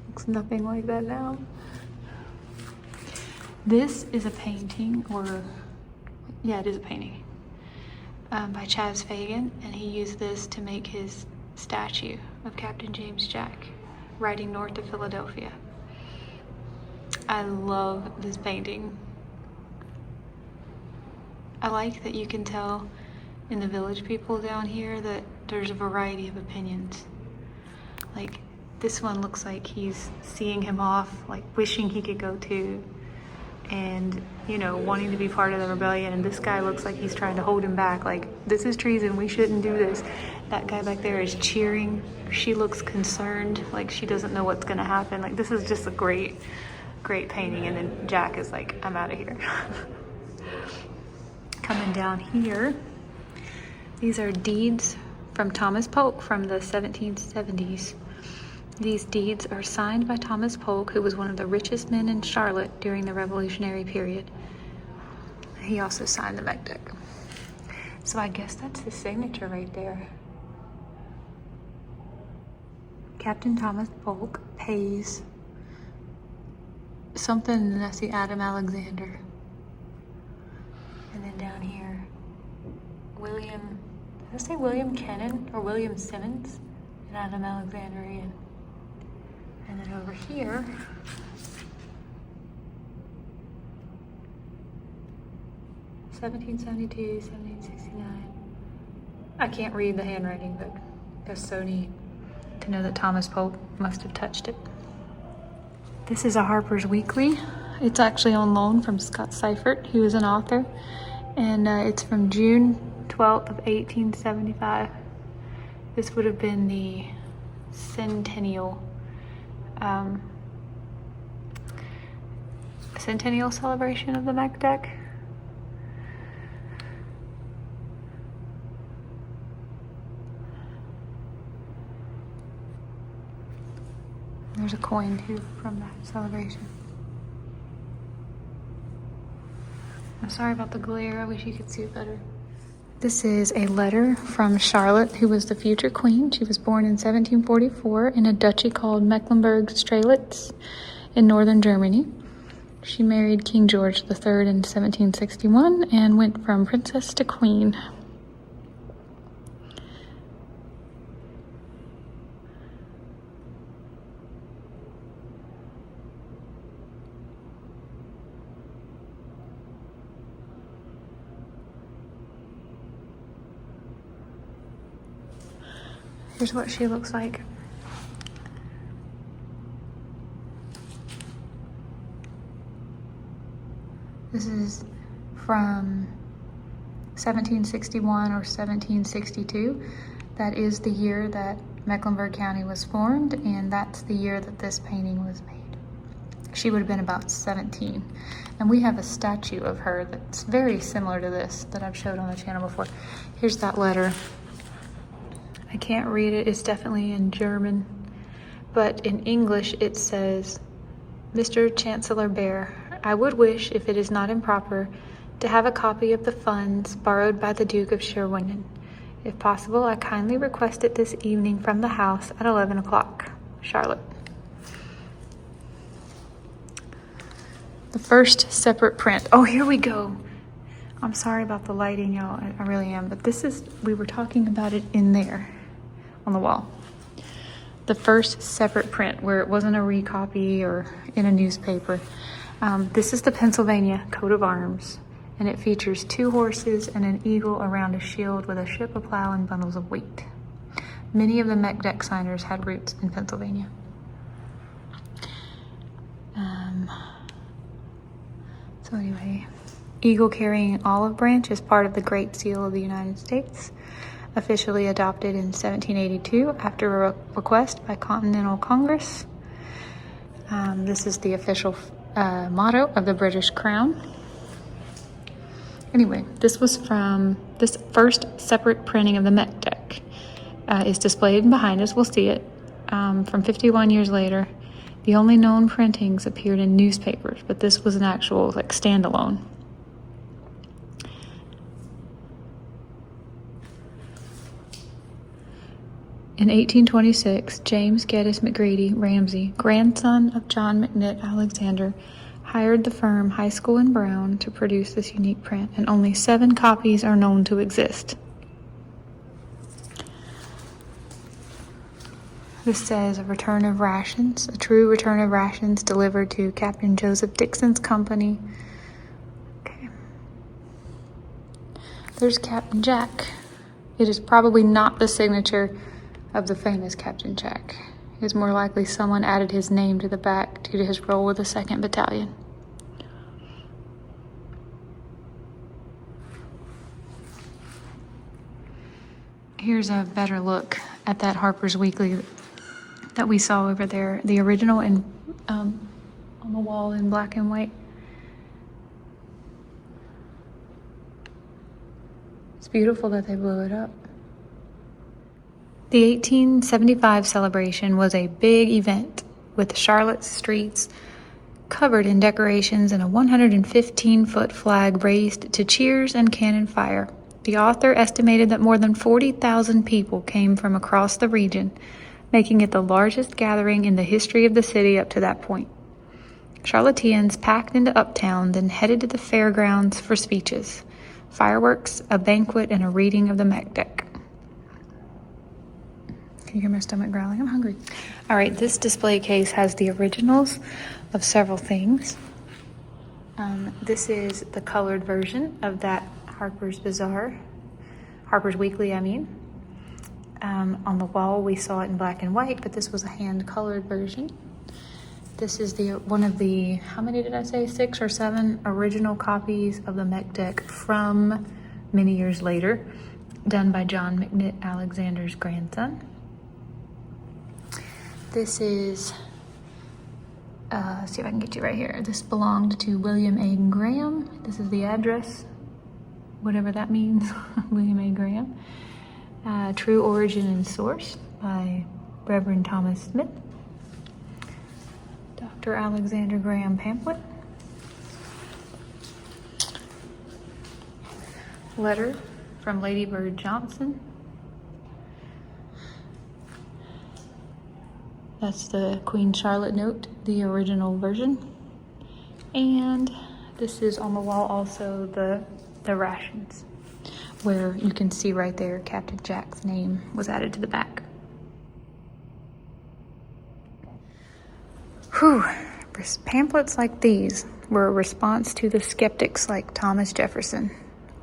Speaker 1: Looks nothing like that now. This is a painting, it is a painting. By Chaz Fagan, and he used this to make his statue of Captain James Jack riding north of Philadelphia. I love this painting. I like that you can tell in the village people down here that there's a variety of opinions. Like, this one looks like he's seeing him off, like wishing he could go too, and wanting to be part of the rebellion. And this guy looks like he's trying to hold him back, like, this is treason, we shouldn't do this. That guy back there is cheering. She looks concerned, like she doesn't know what's gonna happen. Like, this is just a great painting. And then Jack is like, I'm out of here. Coming down here, these are deeds from Thomas Polk from the 1770s. These deeds are signed by Thomas Polk, who was one of the richest men in Charlotte during the Revolutionary period. He also signed the MECKLENBURG. So I guess that's his signature right there. Captain Thomas Polk pays something, and that's the Adam Alexander. And then down here, did I say William Kennan or William Simmons? And Adam Alexandrian. And then over here, (1772, 1769). I can't read the handwriting, but that's so neat to know that Thomas Polk must have touched it. This is a Harper's Weekly. It's actually on loan from Scott Seifert, who is an author. And it's from June 12th of 1875. This would have been the centennial celebration of the MEC deck. There's a coin too from that celebration. I'm sorry about the glare. I wish you could see it better. This is a letter from Charlotte, who was the future queen. She was born in 1744 in a duchy called Mecklenburg-Strelitz in northern Germany. She married King George III in 1761 and went from princess to queen. Here's what she looks like. This is from 1761 or 1762. That is the year that Mecklenburg County was formed, and that's the year that this painting was made. She would have been about 17. And we have a statue of her that's very similar to this that I've showed on the channel before. Here's that letter. I can't read it, it's definitely in German, but in English it says, Mr. Chancellor Bear, I would wish, if it is not improper, to have a copy of the funds borrowed by the Duke of Sherwinen. If possible, I kindly request it this evening from the house at 11 o'clock. Charlotte. The first separate print. Oh, here we go. I'm sorry about the lighting, y'all. I really am. But this is, we were talking about it in there on the wall. The first separate print where it wasn't a recopy or in a newspaper. This is the Pennsylvania coat of arms, and it features 2 horses and an eagle around a shield with a ship, a plow, and bundles of wheat. Many of the MEC deck signers had roots in Pennsylvania. So anyway, eagle carrying olive branch is part of the Great Seal of the United States, officially adopted in 1782 after a request by Continental Congress. This is the official motto of the British Crown. Anyway, this was from this first separate printing of the MEC deck. Is displayed behind us. We'll see it. From 51 years later, the only known printings appeared in newspapers, but this was an actual like standalone. In 1826, James Geddes McGrady Ramsey, grandson of John McNitt Alexander, hired the firm High School and Brown to produce this unique print, and only 7 copies are known to exist. This says a return of rations, a true return of rations delivered to Captain Joseph Dixon's company. Okay. There's Captain Jack. It is probably not the signature of the famous Captain Jack. It is more likely someone added his name to the back due to his role with the 2nd Battalion. Here's a better look at that Harper's Weekly that we saw over there, the original in on the wall in black and white. It's beautiful that they blew it up. The 1875 celebration was a big event with Charlotte's streets covered in decorations and a 115-foot flag raised to cheers and cannon fire. The author estimated that more than 40,000 people came from across the region, making it the largest gathering in the history of the city up to that point. Charlotteans packed into Uptown, then headed to the fairgrounds for speeches, fireworks, a banquet, and a reading of the MEC deck. Can you hear my stomach growling? I'm hungry. All right, this display case has the originals of several things. This is the colored version of that Harper's Weekly, I mean. On the wall, we saw it in black and white, but this was a hand-colored version. This is one of the, how many did I say? 6 or 7 original copies of the MECK deck from many years later, done by John McNitt Alexander's grandson. This is, let's see if I can get you right here. This belonged to William A. Graham. This is the address, whatever that means, William A. Graham. True Origin and Source by Reverend Thomas Smith. Dr. Alexander Graham pamphlet. Letter from Lady Bird Johnson. That's the Queen Charlotte note, the original version. And this is on the wall also the rations, where you can see right there Captain Jack's name was added to the back. Whew. Pamphlets like these were a response to the skeptics like Thomas Jefferson.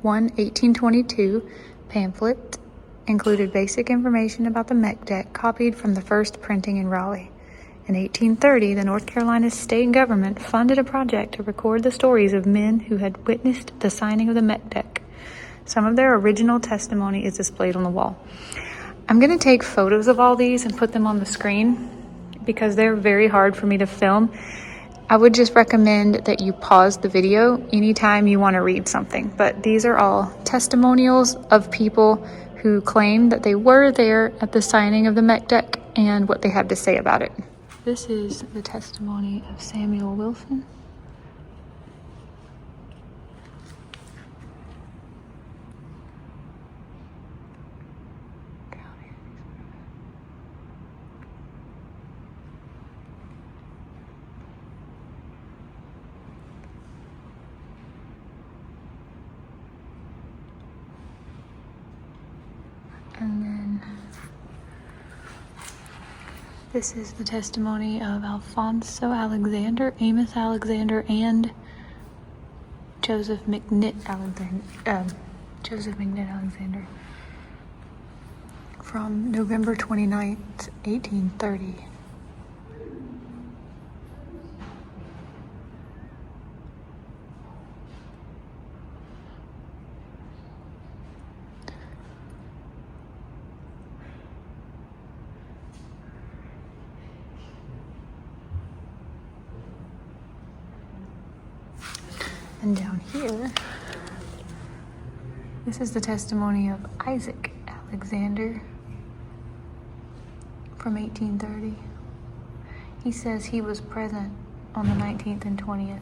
Speaker 1: One 1822 pamphlet included basic information about the MECK deck copied from the first printing in Raleigh. In 1830, the North Carolina state government funded a project to record the stories of men who had witnessed the signing of the MECK deck. Some of their original testimony is displayed on the wall. I'm going to take photos of all these and put them on the screen because they're very hard for me to film. I would just recommend that you pause the video anytime you want to read something. But these are all testimonials of people who claim that they were there at the signing of the MECK deck and what they have to say about it. This is the testimony of Samuel Wilson. And then this is the testimony of Alfonso Alexander, Amos Alexander, and Joseph McNitt Alexander from November 29th, 1830. And down here, this is the testimony of Isaac Alexander from 1830. He says he was present on the 19th and 20th.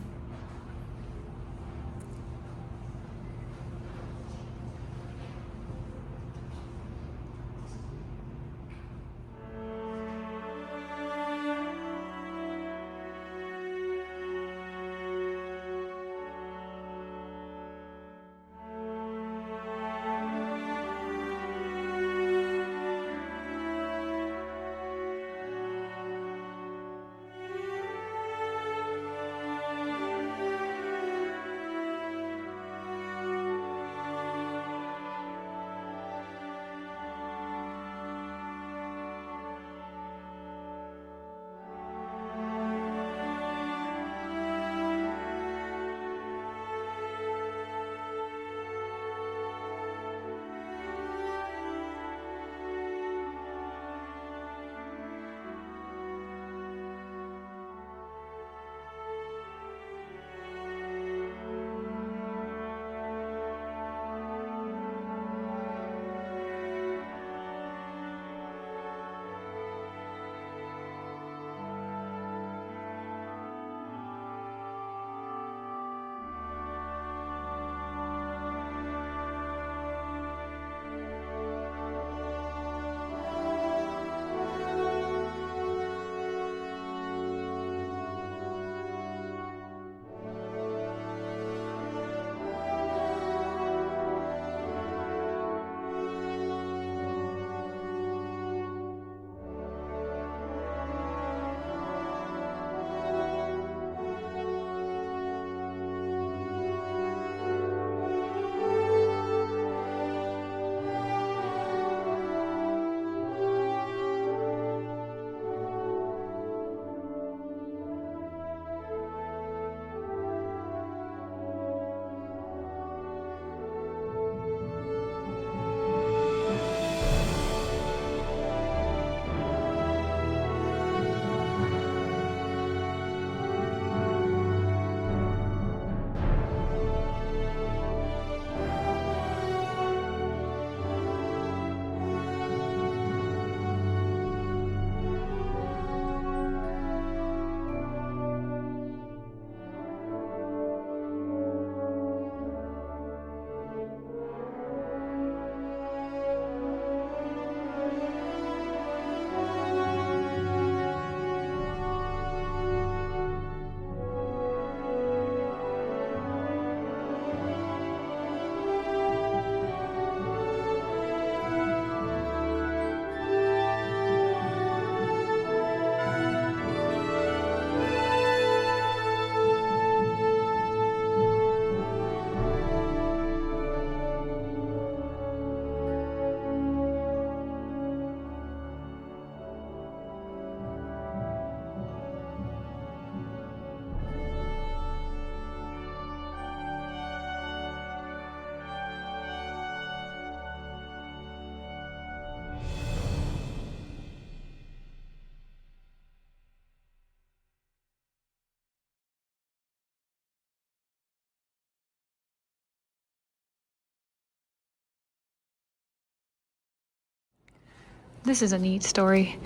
Speaker 1: This is a neat story,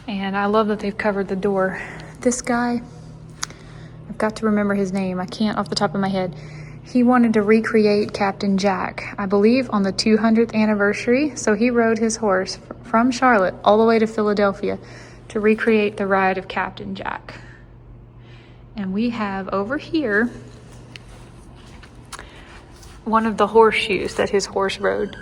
Speaker 1: and I love that they've covered the door. This guy, I've got to remember his name. I can't off the top of my head. He wanted to recreate Captain Jack, I believe on the 200th anniversary. So he rode his horse from Charlotte all the way to Philadelphia to recreate the ride of Captain Jack. And we have over here one of the horseshoes that his horse rode,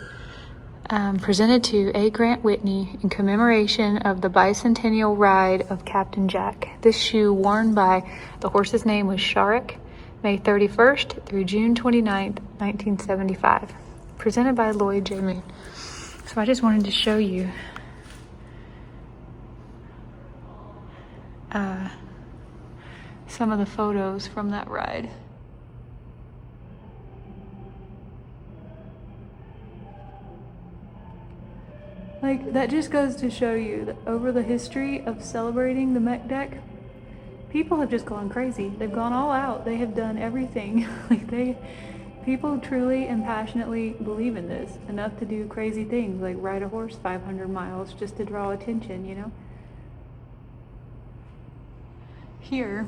Speaker 1: presented to A. Grant Whitney in commemoration of the bicentennial ride of Captain Jack. This shoe, worn by the horse's name was Sharrock, May 31st through June 29th, 1975. Presented by Lloyd J. Moon. So I just wanted to show you some of the photos from that ride. Like, that just goes to show you that over the history of celebrating the Mech Deck, people have just gone crazy. They've gone all out. They have done everything. People truly and passionately believe in this enough to do crazy things like ride a horse 500 miles just to draw attention, you know? Here,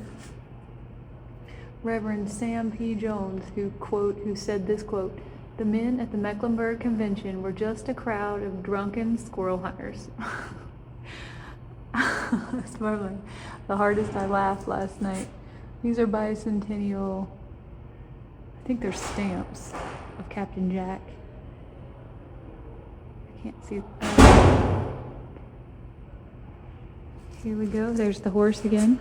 Speaker 1: Reverend Sam P. Jones, who said this quote, "The men at the Mecklenburg Convention were just a crowd of drunken squirrel hunters." That's probably the hardest I laughed last night. These are bicentennial, I think they're stamps of Captain Jack. I can't see. Here we go. There's the horse again.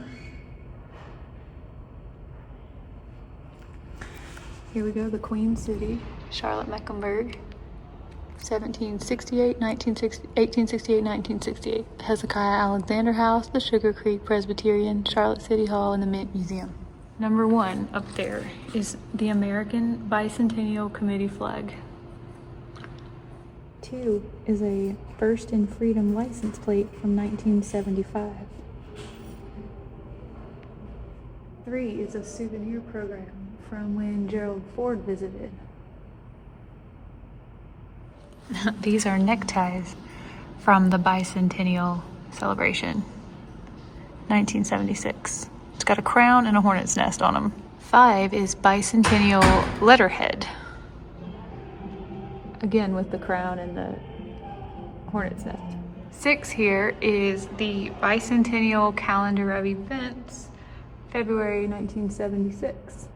Speaker 1: Here we go, the Queen City, Charlotte, Mecklenburg, 1768, 1868, 1968. Hezekiah Alexander House, the Sugar Creek Presbyterian, Charlotte City Hall, and the Mint Museum. Number 1 up there is the American Bicentennial Committee flag. 2 is a First and Freedom license plate from 1975. 3 is a souvenir program from when Gerald Ford visited. These are neckties from the bicentennial celebration, 1976. It's got a crown and a hornet's nest on them. 5 is bicentennial letterhead. Again with the crown and the hornet's nest. 6 here is the bicentennial calendar of events, February 1976.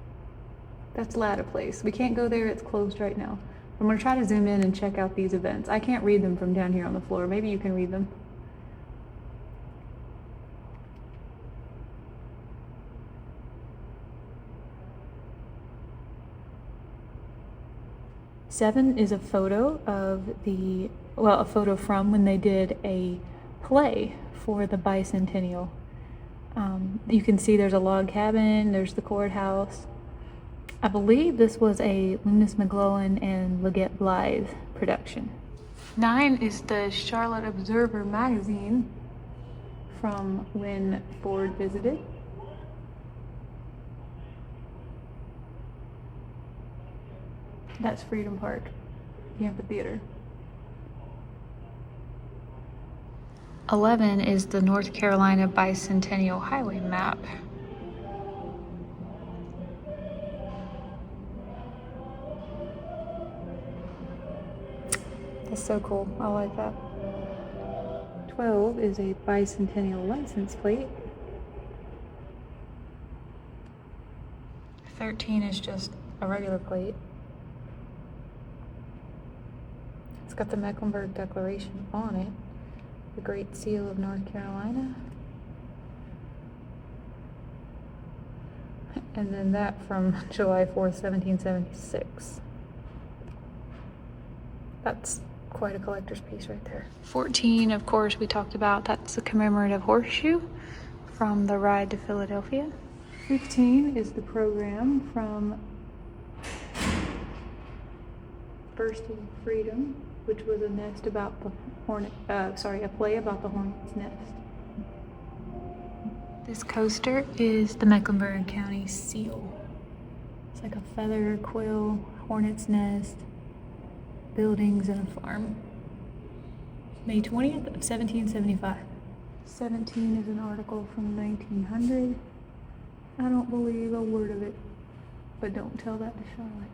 Speaker 1: That's Latta Place. We can't go there, it's closed right now. I'm gonna try to zoom in and check out these events. I can't read them from down here on the floor. Maybe you can read them. Seven is a photo of a photo from when they did a play for the bicentennial. You can see there's a log cabin, there's the courthouse. I believe this was a Lunas McGlowan and Leggett Blythe production. 9 is the Charlotte Observer magazine from when Ford visited. That's Freedom Park, the amphitheater. 11 is the North Carolina Bicentennial Highway map. That's so cool. I like that. 12 is a bicentennial license plate. 13 is just a regular plate. It's got the Mecklenburg Declaration on it. The Great Seal of North Carolina. And then that from July 4th, 1776. That's quite a collector's piece right there. 14, of course, we talked about. That's the commemorative horseshoe from the ride to Philadelphia. 15 is the program from First and Freedom, which was a nest about the a play about the hornet's nest. This coaster is the Mecklenburg County seal. It's like a feather, quill, hornet's nest, buildings, and a farm. May 20th of 1775. 17 is an article from 1900. I don't believe a word of it, but don't tell that to Charlotte.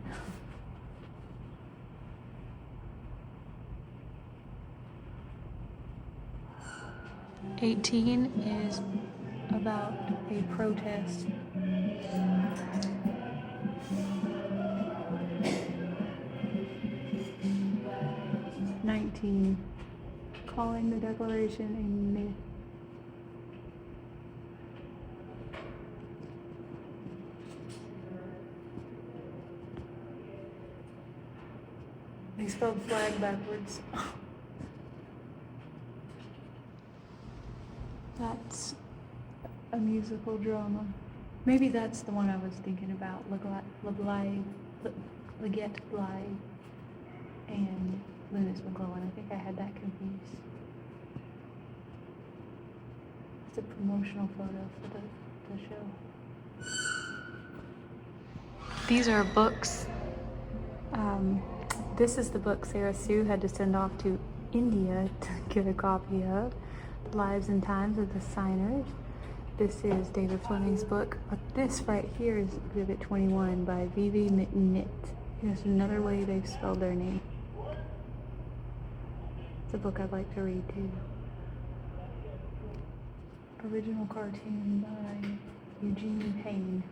Speaker 1: 18 is about a protest. 19, calling the Declaration a myth. They spelled flag backwards. That's a musical drama. Maybe that's the one I was thinking about. Leggett Blythe and Lunis McClellan. I think I had that confused. It's a promotional photo for the show. These are books. This is the book Sarah Sue had to send off to India to get a copy of. Lives and Times of the Signers. This is David Fleming's book, but this right here is Exhibit 21 by Vivi McNitt. Here's another way they've spelled their name. It's a book I'd like to read too. Original cartoon by Eugene Payne.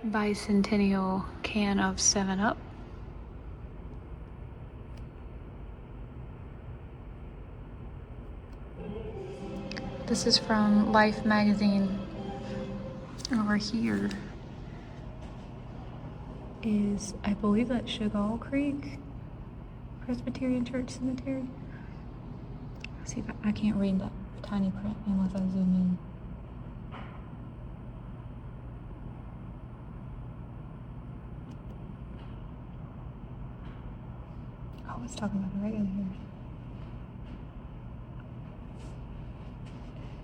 Speaker 1: Bicentennial can of 7-Up. This is from Life magazine. Over here is, I believe that's Chagall Creek Presbyterian Church Cemetery. Let's see if I can't read that tiny print unless I zoom in. Oh, it's talking about the regular here.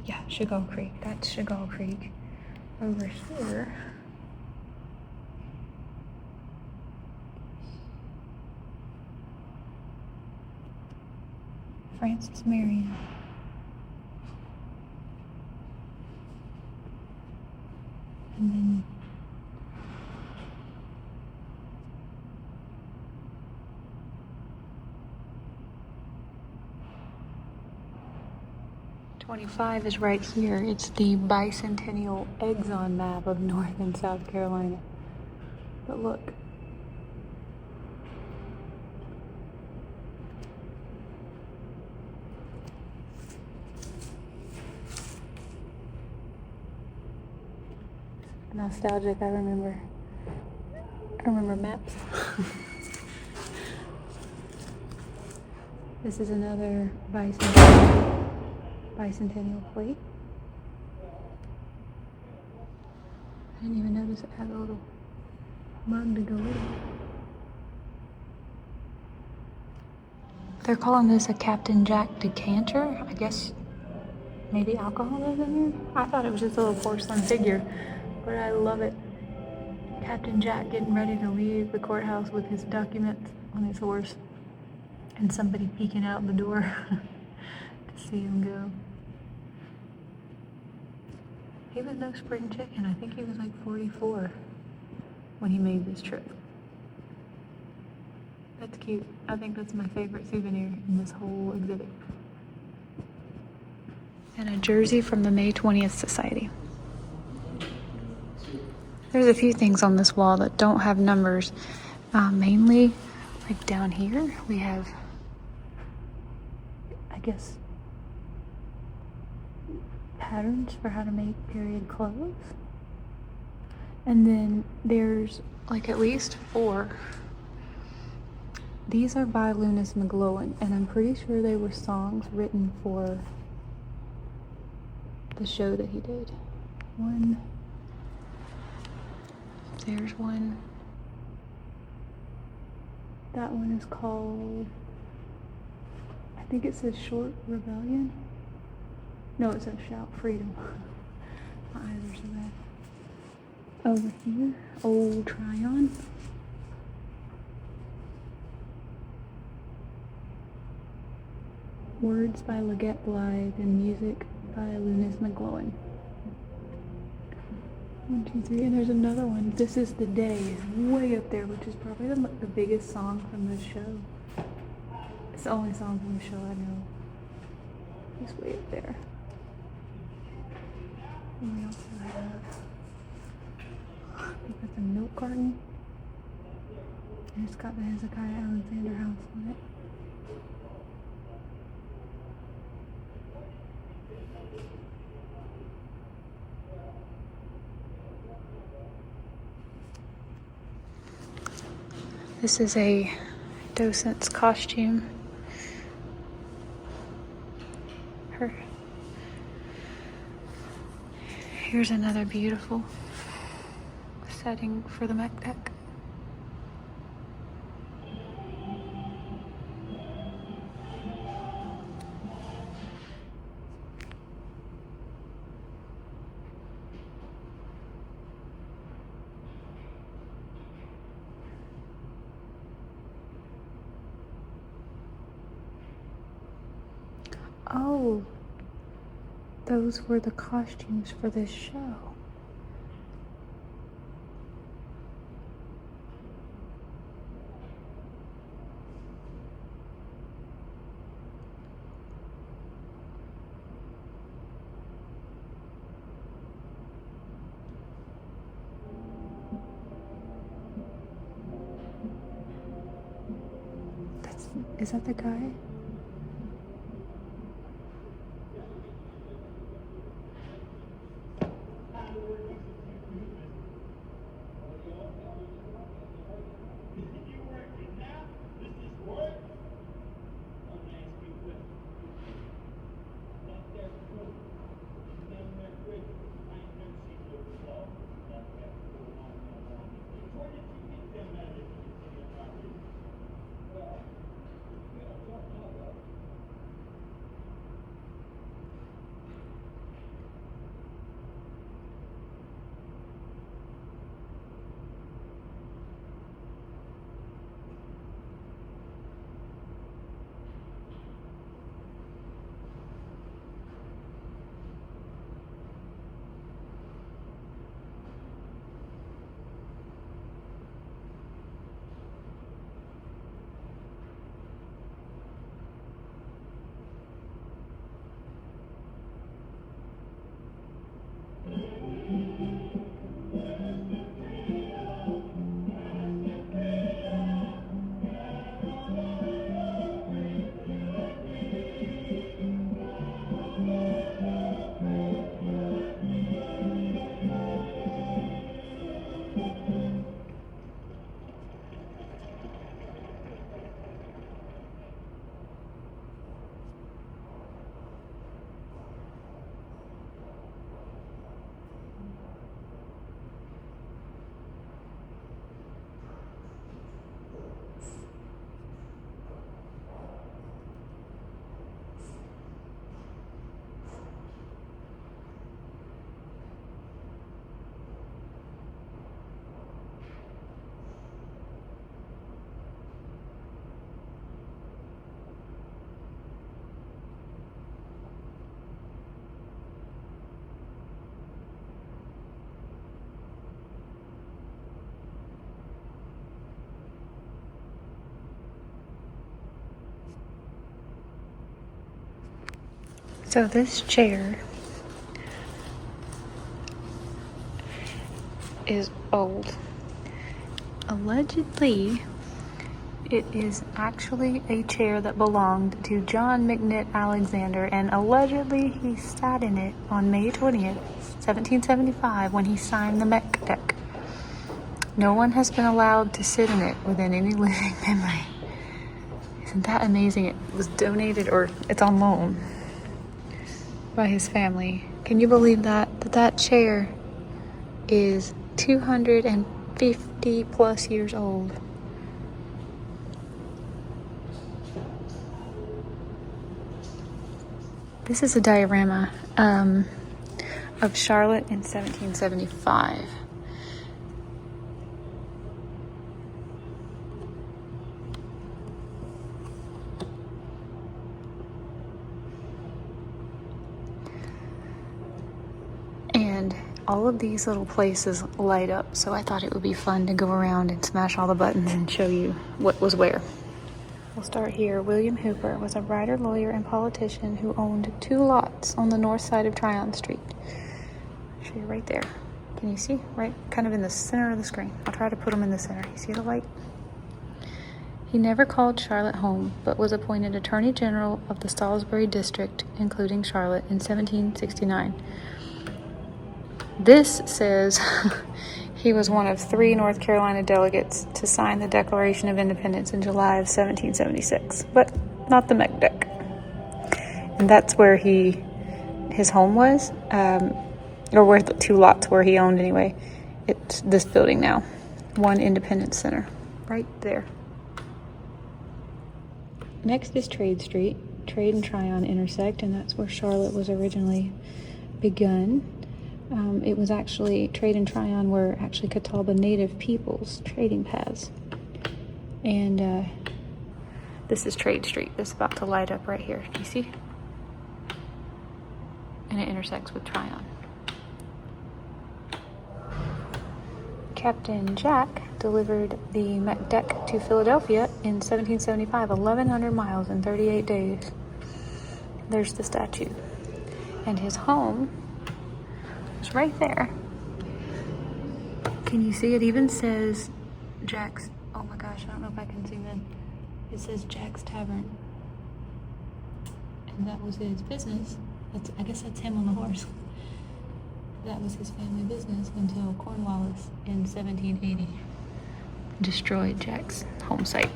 Speaker 1: Yeah, Chagall Creek. That's Chagall Creek. Over here. Francis Marion. And then '25 is right here. It's the bicentennial Exxon map of North and South Carolina. But look. Nostalgic, I remember maps. This is another bicentennial plate. I didn't even notice it had a little mug to go with it. They're calling this a Captain Jack decanter. I guess maybe alcohol is in here? I thought it was just a little porcelain figure, but I love it. Captain Jack getting ready to leave the courthouse with his documents on his horse, and somebody peeking out the door to see him go. He was no spring chicken. I think he was like 44 when he made this trip. That's cute. I think that's my favorite souvenir in this whole exhibit. And a jersey from the May 20th Society. There's a few things on this wall that don't have numbers. Mainly, like down here, we have, I guess, patterns for how to make period clothes. And then there's like at least 4. These are by Lunis McClellan, and I'm pretty sure they were songs written for the show that he did. There's one. That one is called, I think it says Short Rebellion. No, it says Shout Freedom. My eyes are so bad. Over here, Old Tryon. Words by Leggett Blythe and music by Lunis McGlowan. 1, 2, 3, and there's another one. This Is the Day is way up there, which is probably the biggest song from the show. It's the only song from the show I know. It's way up there. And we also have, I think that's a milk carton. And it's got the Hezekiah Alexander house on it. This is a docent's costume. Here's another beautiful setting for the mech deck. Oh, those were the costumes for this show. Is that the guy? So this chair is old. Allegedly, it is actually a chair that belonged to John McNitt Alexander, and allegedly he sat in it on May 20th, 1775, when he signed the MECK deck. No one has been allowed to sit in it within any living memory. Isn't that amazing? It was donated, or it's on loan, by his family. Can you believe that? That chair is 250 plus years old. This is a diorama of Charlotte in 1775. all of these little places light up, so I thought it would be fun to go around and smash all the buttons and show you what was where. We'll start here. William Hooper was a writer, lawyer, and politician who owned 2 lots on the north side of Tryon Street. I'll show you right there. Can you see? Right kind of in the center of the screen. I'll try to put them in the center. You see the light? He never called Charlotte home, but was appointed Attorney General of the Salisbury District, including Charlotte, in 1769. This says he was one of 3 North Carolina delegates to sign the Declaration of Independence in July of 1776, but not the MECKLENBURG. And that's where his home was, or where the 2 lots were he owned anyway. It's this building now, One Independence Center, right there. Next is Trade Street. Trade and Tryon intersect, and that's where Charlotte was originally begun. It was actually, Trade and Tryon were actually Catawba Native peoples' trading paths. And this is Trade Street. It's about to light up right here. Do you see? And it intersects with Tryon. Captain Jack delivered the MECKLENBURG to Philadelphia in 1775, 1,100 miles in 38 days. There's the statue. And his home is right there. Can you see? It even says Jack's, oh my gosh, I don't know if I can zoom in. It says Jack's Tavern. And that was his business. I guess that's him on the horse. That was his family business until Cornwallis in 1780 destroyed Jack's home site.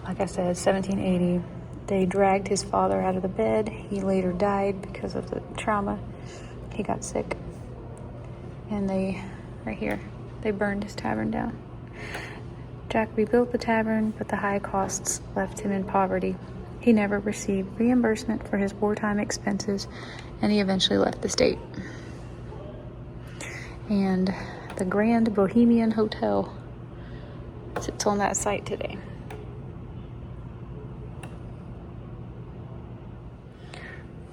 Speaker 1: Like I said, 1780, they dragged his father out of the bed. He later died because of the trauma. He got sick. And right here, they burned his tavern down. Jack rebuilt the tavern, but the high costs left him in poverty. He never received reimbursement for his wartime expenses, and he eventually left the state. And the Grand Bohemian Hotel sits on that site today.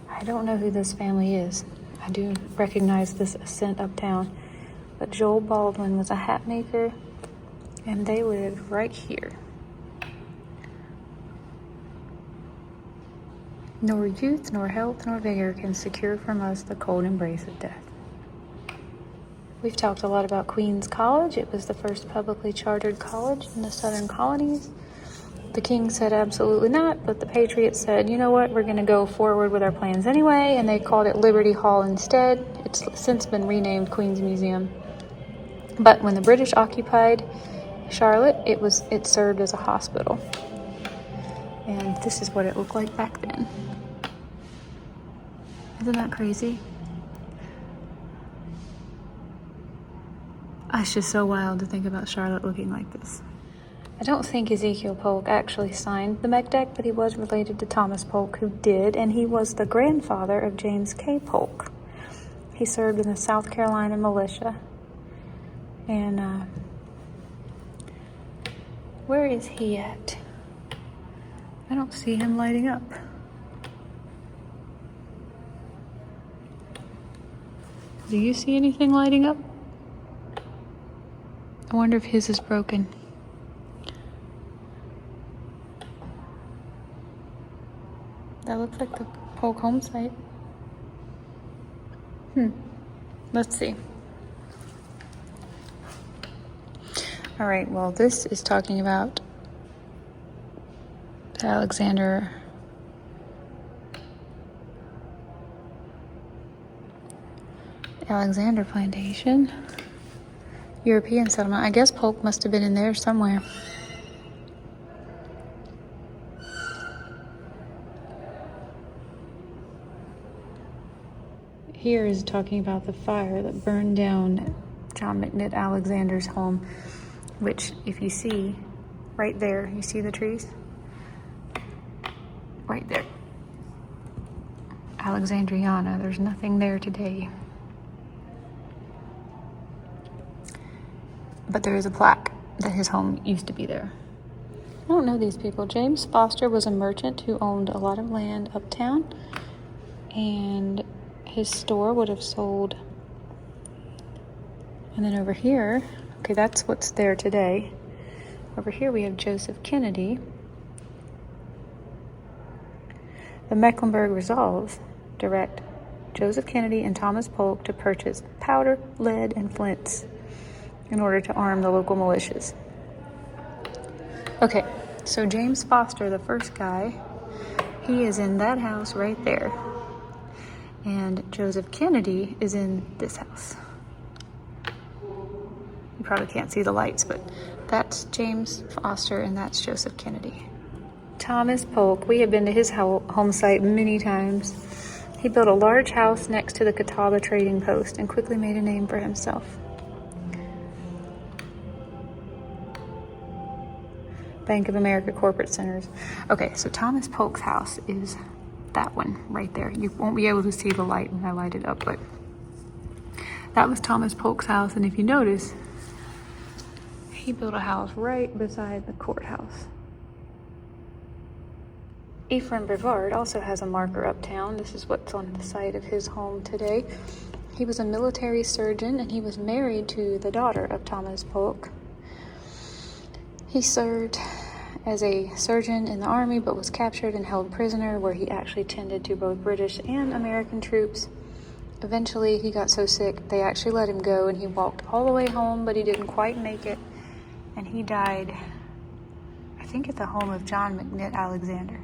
Speaker 1: I don't know who this family is. I do recognize this ascent uptown, but Joel Baldwin was a hat maker, and they lived right here. Nor youth, nor health, nor vigor can secure from us the cold embrace of death. We've talked a lot about Queen's College. It was the first publicly chartered college in the southern colonies. The king said absolutely not, but the patriots said, you know what, we're going to go forward with our plans anyway, and they called it Liberty Hall instead. It's since been renamed Queen's Museum. But when the British occupied Charlotte, it served as a hospital. And this is what it looked like back then. Isn't that crazy? It's just so wild to think about Charlotte looking like this. I don't think Ezekiel Polk actually signed the MECKLENBURG, but he was related to Thomas Polk, who did, and he was the grandfather of James K. Polk. He served in the South Carolina militia. And where is he at? I don't see him lighting up. Do you see anything lighting up? I wonder if his is broken. That looks like the Polk home site. Let's see. All right, well, this is talking about Alexander Plantation. European settlement. I guess Polk must have been in there somewhere. Here is talking about the fire that burned down John McNitt Alexander's home, which, if you see right there, you see the trees? Right there. Alexandriana. There's nothing there today. But there is a plaque that his home used to be there. I don't know these people. James Foster was a merchant who owned a lot of land uptown, and his store would have sold. And then over here, okay, that's what's there today. Over here we have Joseph Kennedy. The Mecklenburg resolves direct Joseph Kennedy and Thomas Polk to purchase powder, lead, and flints in order to arm the local militias. Okay, so James Foster, the first guy, he is in that house right there. And Joseph Kennedy is in this house. You probably can't see the lights, but that's James Foster and that's Joseph Kennedy. Thomas Polk, we have been to his home site many times. He built a large house next to the Catawba trading post and quickly made a name for himself. Bank of America corporate centers. Okay, so Thomas Polk's house is that one right there. You won't be able to see the light when I light it up, but that was Thomas Polk's house. And if you notice, he built a house right beside the courthouse. Ephraim Brevard also has a marker uptown. This is what's on the site of his home today. He was a military surgeon and he was married to the daughter of Thomas Polk. He served as a surgeon in the army but was captured and held prisoner, where he actually tended to both British and American troops. Eventually he got so sick they actually let him go and he walked all the way home, but he didn't quite make it, and he died, I think, at the home of John McNitt Alexander.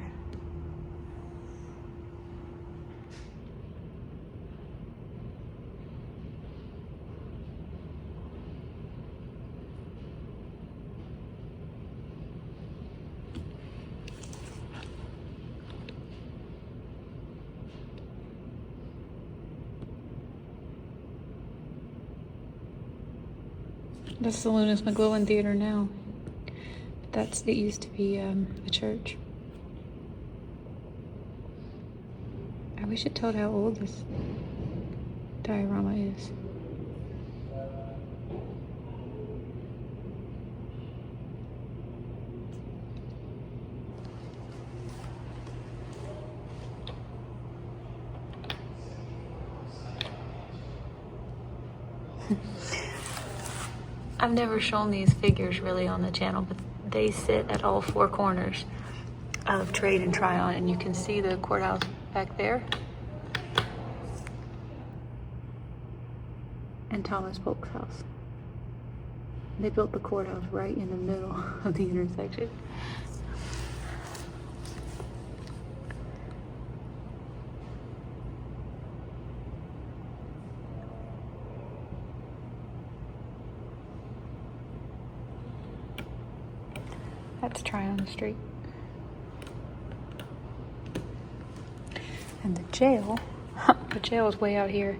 Speaker 1: That's the Lunas McGlowan Theater now. It used to be a church. I wish it told how old this diorama is. I've never shown these figures really on the channel, but they sit at all four corners of Trade and Tryon, and you can see the courthouse back there. And Thomas Polk's house. They built the courthouse right in the middle of the intersection. That's Tryon Street. And the jail is way out here,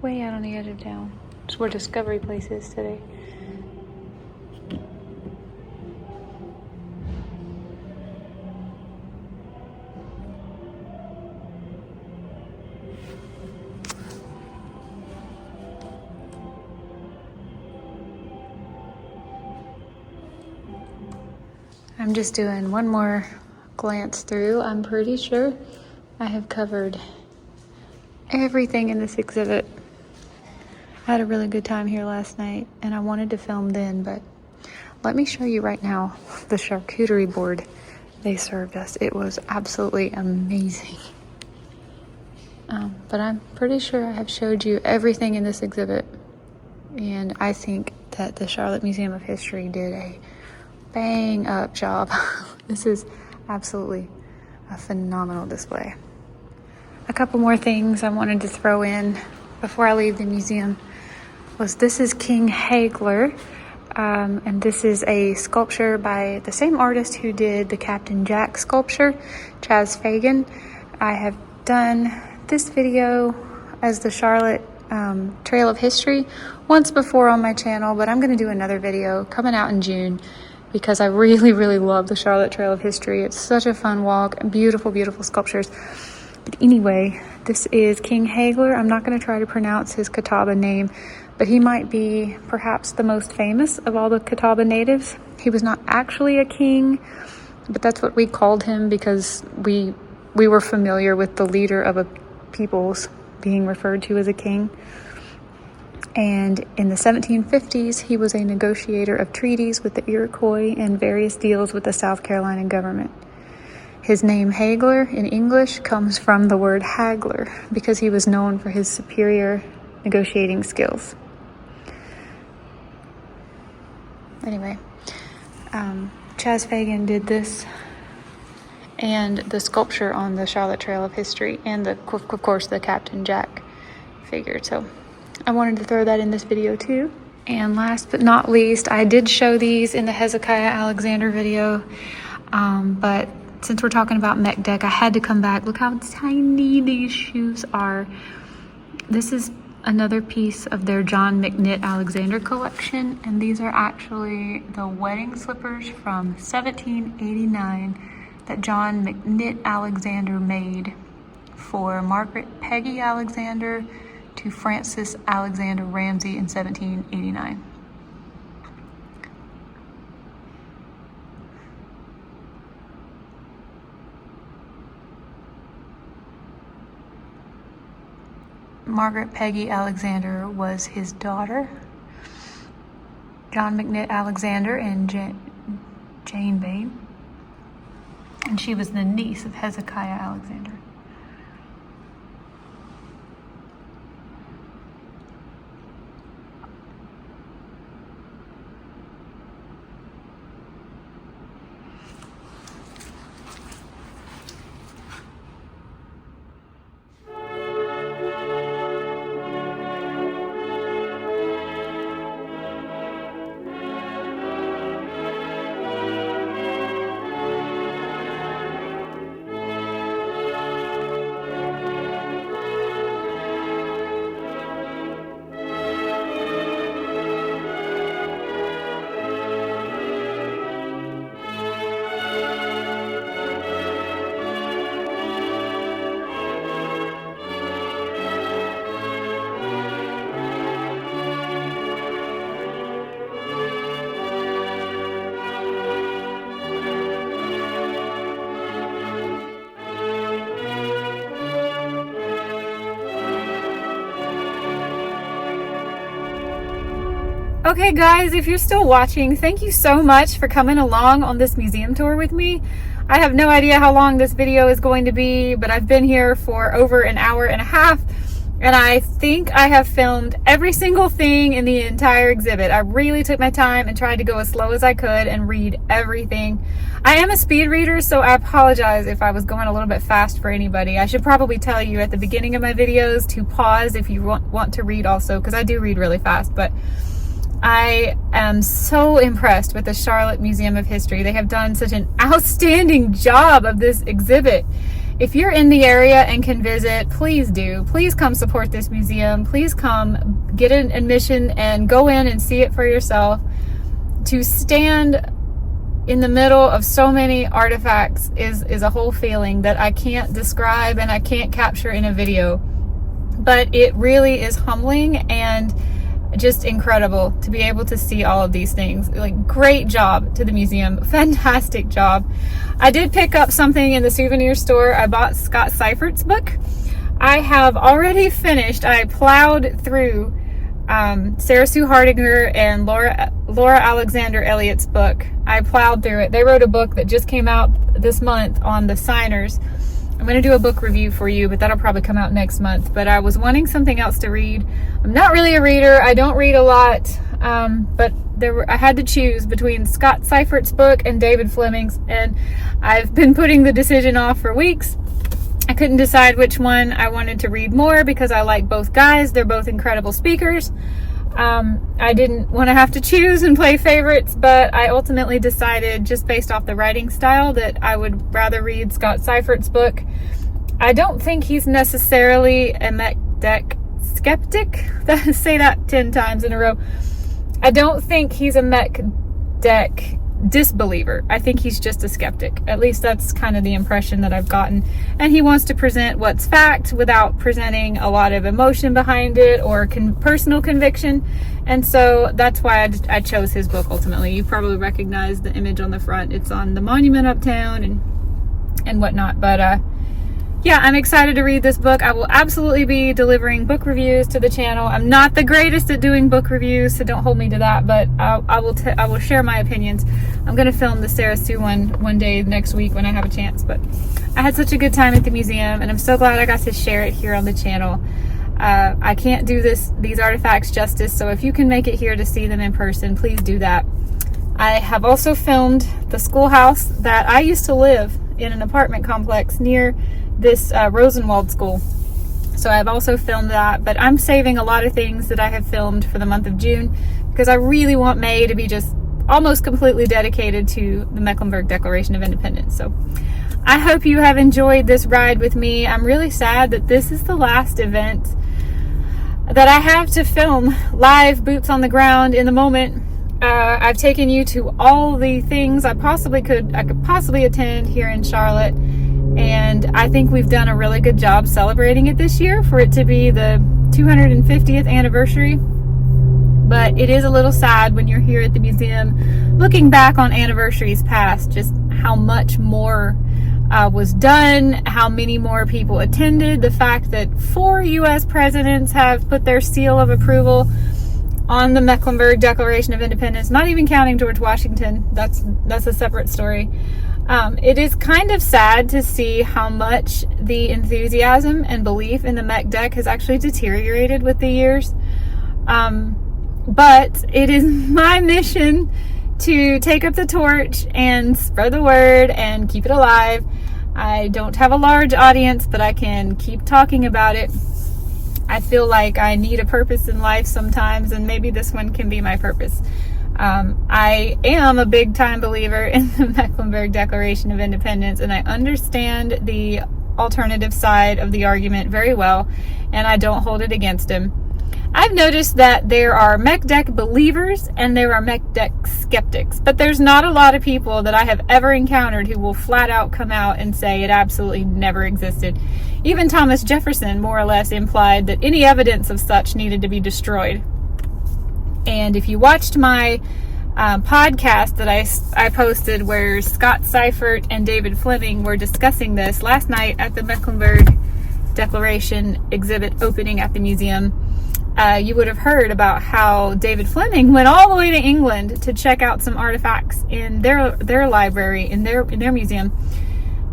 Speaker 1: way out on the edge of town. It's where Discovery Place is today. I'm just doing one more glance through. I'm pretty sure I have covered everything in this exhibit. I had a really good time here last night and I wanted to film then, but let me show you right now the charcuterie board they served us. It was absolutely amazing. But I'm pretty sure I have showed you everything in this exhibit, and I think that the Charlotte Museum of History did a bang up job. This is absolutely a phenomenal display. A couple more things I wanted to throw in before I leave the museum was this is King Hagler, and this is a sculpture by the same artist who did the Captain Jack sculpture, Chaz Fagan. I have done this video as the Charlotte Trail of History once before on my channel, but I'm going to do another video coming out in June because I really, really love the Charlotte Trail of History. It's such a fun walk, beautiful, beautiful sculptures. But anyway, this is King Hagler. I'm not going to try to pronounce his Catawba name, but he might be perhaps the most famous of all the Catawba natives. He was not actually a king. but that's what we called him because we were familiar with the leader of a peoples being referred to as a king. And in the 1750s, he was a negotiator of treaties with the Iroquois and various deals with the South Carolina government. His name Haigler in English comes from the word haggler because he was known for his superior negotiating skills. Anyway, Chaz Fagan did this and the sculpture on the Charlotte Trail of History and of course the Captain Jack figure. So I wanted to throw that in this video too. And last but not least, I did show these in the Hezekiah Alexander video, but since we're talking about mech deck, I had to come back. Look how tiny these shoes are. This is another piece of their John McNitt Alexander collection, and these are actually the wedding slippers from 1789 that John McNitt Alexander made for Margaret Peggy Alexander to Francis Alexander Ramsey in 1789. Margaret Peggy Alexander was his daughter. John McNitt Alexander and Jane Bain. And she was the niece of Hezekiah Alexander. Okay guys, if you're still watching, thank you so much for coming along on this museum tour with me. I have no idea how long this video is going to be, but I've been here for over an hour and a half, and I think I have filmed every single thing in the entire exhibit. I really took my time and tried to go as slow as I could and read everything. I am a speed reader, so I apologize if I was going a little bit fast for anybody. I should probably tell you at the beginning of my videos to pause if you want to read also, because I do read really fast, but I am so impressed with the Charlotte Museum of History. They have done such an outstanding job of this exhibit. If you're in the area and can visit, please do. Please come support this museum. Please come get an admission and go in and see it for yourself. To stand in the middle of so many artifacts is a whole feeling that I can't describe and I can't capture in a video. But it really is humbling and just incredible to be able to see all of these things. Like, great job to the museum. Fantastic job. I did pick up something in the souvenir store. I bought Scott Seifert's book. I have already finished. I plowed through Sarah Sue Hardinger and Laura Alexander Elliott's book. I plowed through it. They wrote a book that just came out this month on the signers. I'm going to do a book review for you, but that'll probably come out next month. But I was wanting something else to read. I'm not really a reader. I don't read a lot. But I had to choose between Scott Seifert's book and David Fleming's. And I've been putting the decision off for weeks. I couldn't decide which one I wanted to read more because I like both guys. They're both incredible speakers. I didn't want to have to choose and play favorites, but I ultimately decided, just based off the writing style, that I would rather read Scott Seifert's book. I don't think he's necessarily a mech deck skeptic. Say that 10 times in a row. I don't think he's a mech deck disbeliever. I think he's just a skeptic. At least that's kind of the impression that I've gotten. And he wants to present what's fact without presenting a lot of emotion behind it or personal conviction. And so that's why I chose his book ultimately. You probably recognize the image on the front. It's on the monument uptown and whatnot. But yeah, I'm excited to read this book. I will absolutely be delivering book reviews to the channel. I'm not the greatest at doing book reviews, so don't hold me to that, but I will share my opinions. I'm going to film the Sarah Sue one day next week when I have a chance, but I had such a good time at the museum, and I'm so glad I got to share it here on the channel. I can't do these artifacts justice, so if you can make it here to see them in person, please do that. I have also filmed the schoolhouse that I used to live in, an apartment complex near this Rosenwald school. So I've also filmed that, but I'm saving a lot of things that I have filmed for the month of June because I really want May to be just almost completely dedicated to the Mecklenburg Declaration of Independence. So I hope you have enjoyed this ride with me. I'm really sad that this is the last event that I have to film live, boots on the ground in the moment. I've taken you to all the things I could possibly attend here in Charlotte. And I think we've done a really good job celebrating it this year for it to be the 250th anniversary. But it is a little sad when you're here at the museum looking back on anniversaries past, just how much more was done, how many more people attended, the fact that 4 U.S. presidents have put their seal of approval on the Mecklenburg Declaration of Independence, not even counting George Washington. That's a separate story. It is kind of sad to see how much the enthusiasm and belief in the MEC Dec has actually deteriorated with the years. But it is my mission to take up the torch and spread the word and keep it alive. I don't have a large audience, but I can keep talking about it. I feel like I need a purpose in life sometimes, and maybe this one can be my purpose. I am a big time believer in the Mecklenburg Declaration of Independence, and I understand the alternative side of the argument very well, and I don't hold it against him. I've noticed that there are MEC Dec believers and there are MEC Dec skeptics, but there's not a lot of people that I have ever encountered who will flat out come out and say it absolutely never existed. Even Thomas Jefferson more or less implied that any evidence of such needed to be destroyed. And if you watched my podcast that I posted where Scott Seifert and David Fleming were discussing this last night at the Mecklenburg Declaration exhibit opening at the museum, you would have heard about how David Fleming went all the way to England to check out some artifacts in their library, in their museum,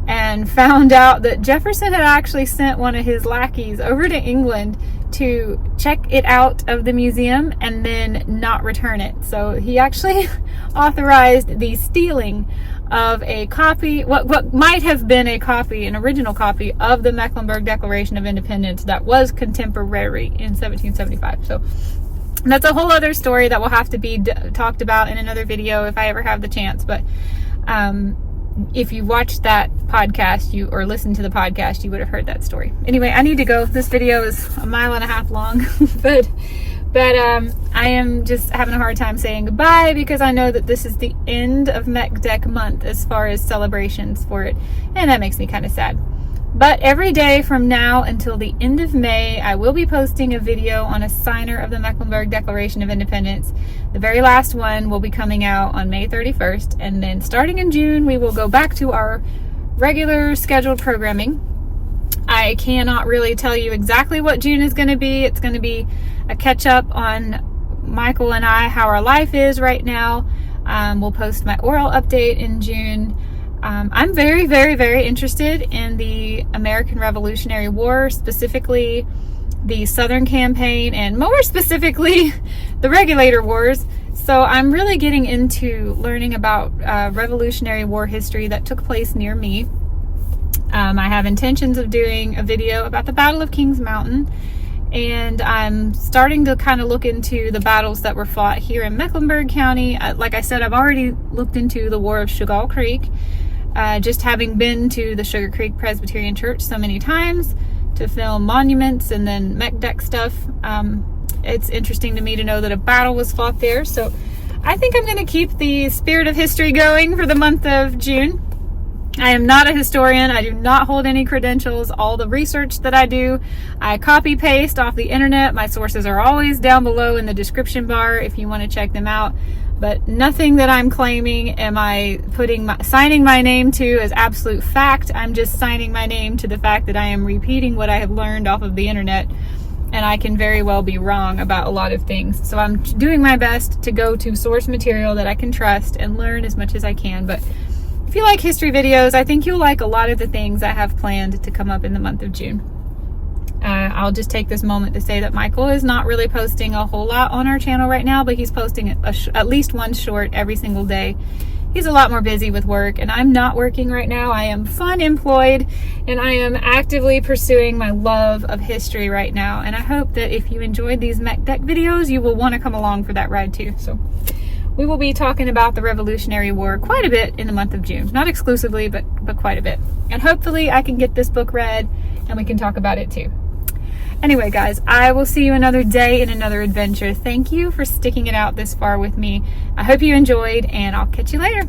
Speaker 1: and found out that Jefferson had actually sent one of his lackeys over to England to check it out of the museum and then not return it. So he actually authorized the stealing of a copy, what might have been a copy, an original copy of the Mecklenburg Declaration of Independence that was contemporary in 1775. So that's a whole other story that will have to be talked about in another video if I ever have the chance. But if you watched that podcast, or listened to the podcast, you would have heard that story. Anyway, I need to go. This video is 1.5 miles long, but I am just having a hard time saying goodbye because I know that this is the end of MEC Dec month as far as celebrations for it, and that makes me kind of sad. But every day from now until the end of May, I will be posting a video on a signer of the Mecklenburg Declaration of Independence. The very last one will be coming out on May 31st, and then starting in June, we will go back to our regular scheduled programming. I cannot really tell you exactly what June is going to be. It's going to be a catch up on Michael and I, how our life is right now. We'll post my oral update in June. I'm very, very, very interested in the American Revolutionary War, specifically the Southern Campaign, and more specifically the Regulator Wars. So I'm really getting into learning about Revolutionary War history that took place near me. I have intentions of doing a video about the Battle of Kings Mountain, and I'm starting to kind of look into the battles that were fought here in Mecklenburg County. Like I said, I've already looked into the War of Chagall Creek, just having been to the Sugar Creek Presbyterian Church so many times to film monuments and then MEC Dec stuff. It's interesting to me to know that a battle was fought there. So I think I'm going to keep the spirit of history going for the month of June. I am not a historian. I do not hold any credentials. All the research that I do, I copy paste off the internet. My sources are always down below in the description bar if you want to check them out. But nothing that I'm claiming am I signing my name to as absolute fact. I'm just signing my name to the fact that I am repeating what I have learned off of the internet, and I can very well be wrong about a lot of things. So I'm doing my best to go to source material that I can trust and learn as much as I can. But if you like history videos, I think you'll like a lot of the things I have planned to come up in the month of June. I'll just take this moment to say that Michael is not really posting a whole lot on our channel right now, but he's posting at least one short every single day. He's a lot more busy with work, and I'm not working right now. I am unemployed, and I am actively pursuing my love of history right now. And I hope that if you enjoyed these Mech Deck videos, you will want to come along for that ride too. So we will be talking about the Revolutionary War quite a bit in the month of June. Not exclusively, but quite a bit. And hopefully I can get this book read and we can talk about it too. Anyway, guys, I will see you another day in another adventure. Thank you for sticking it out this far with me. I hope you enjoyed, and I'll catch you later.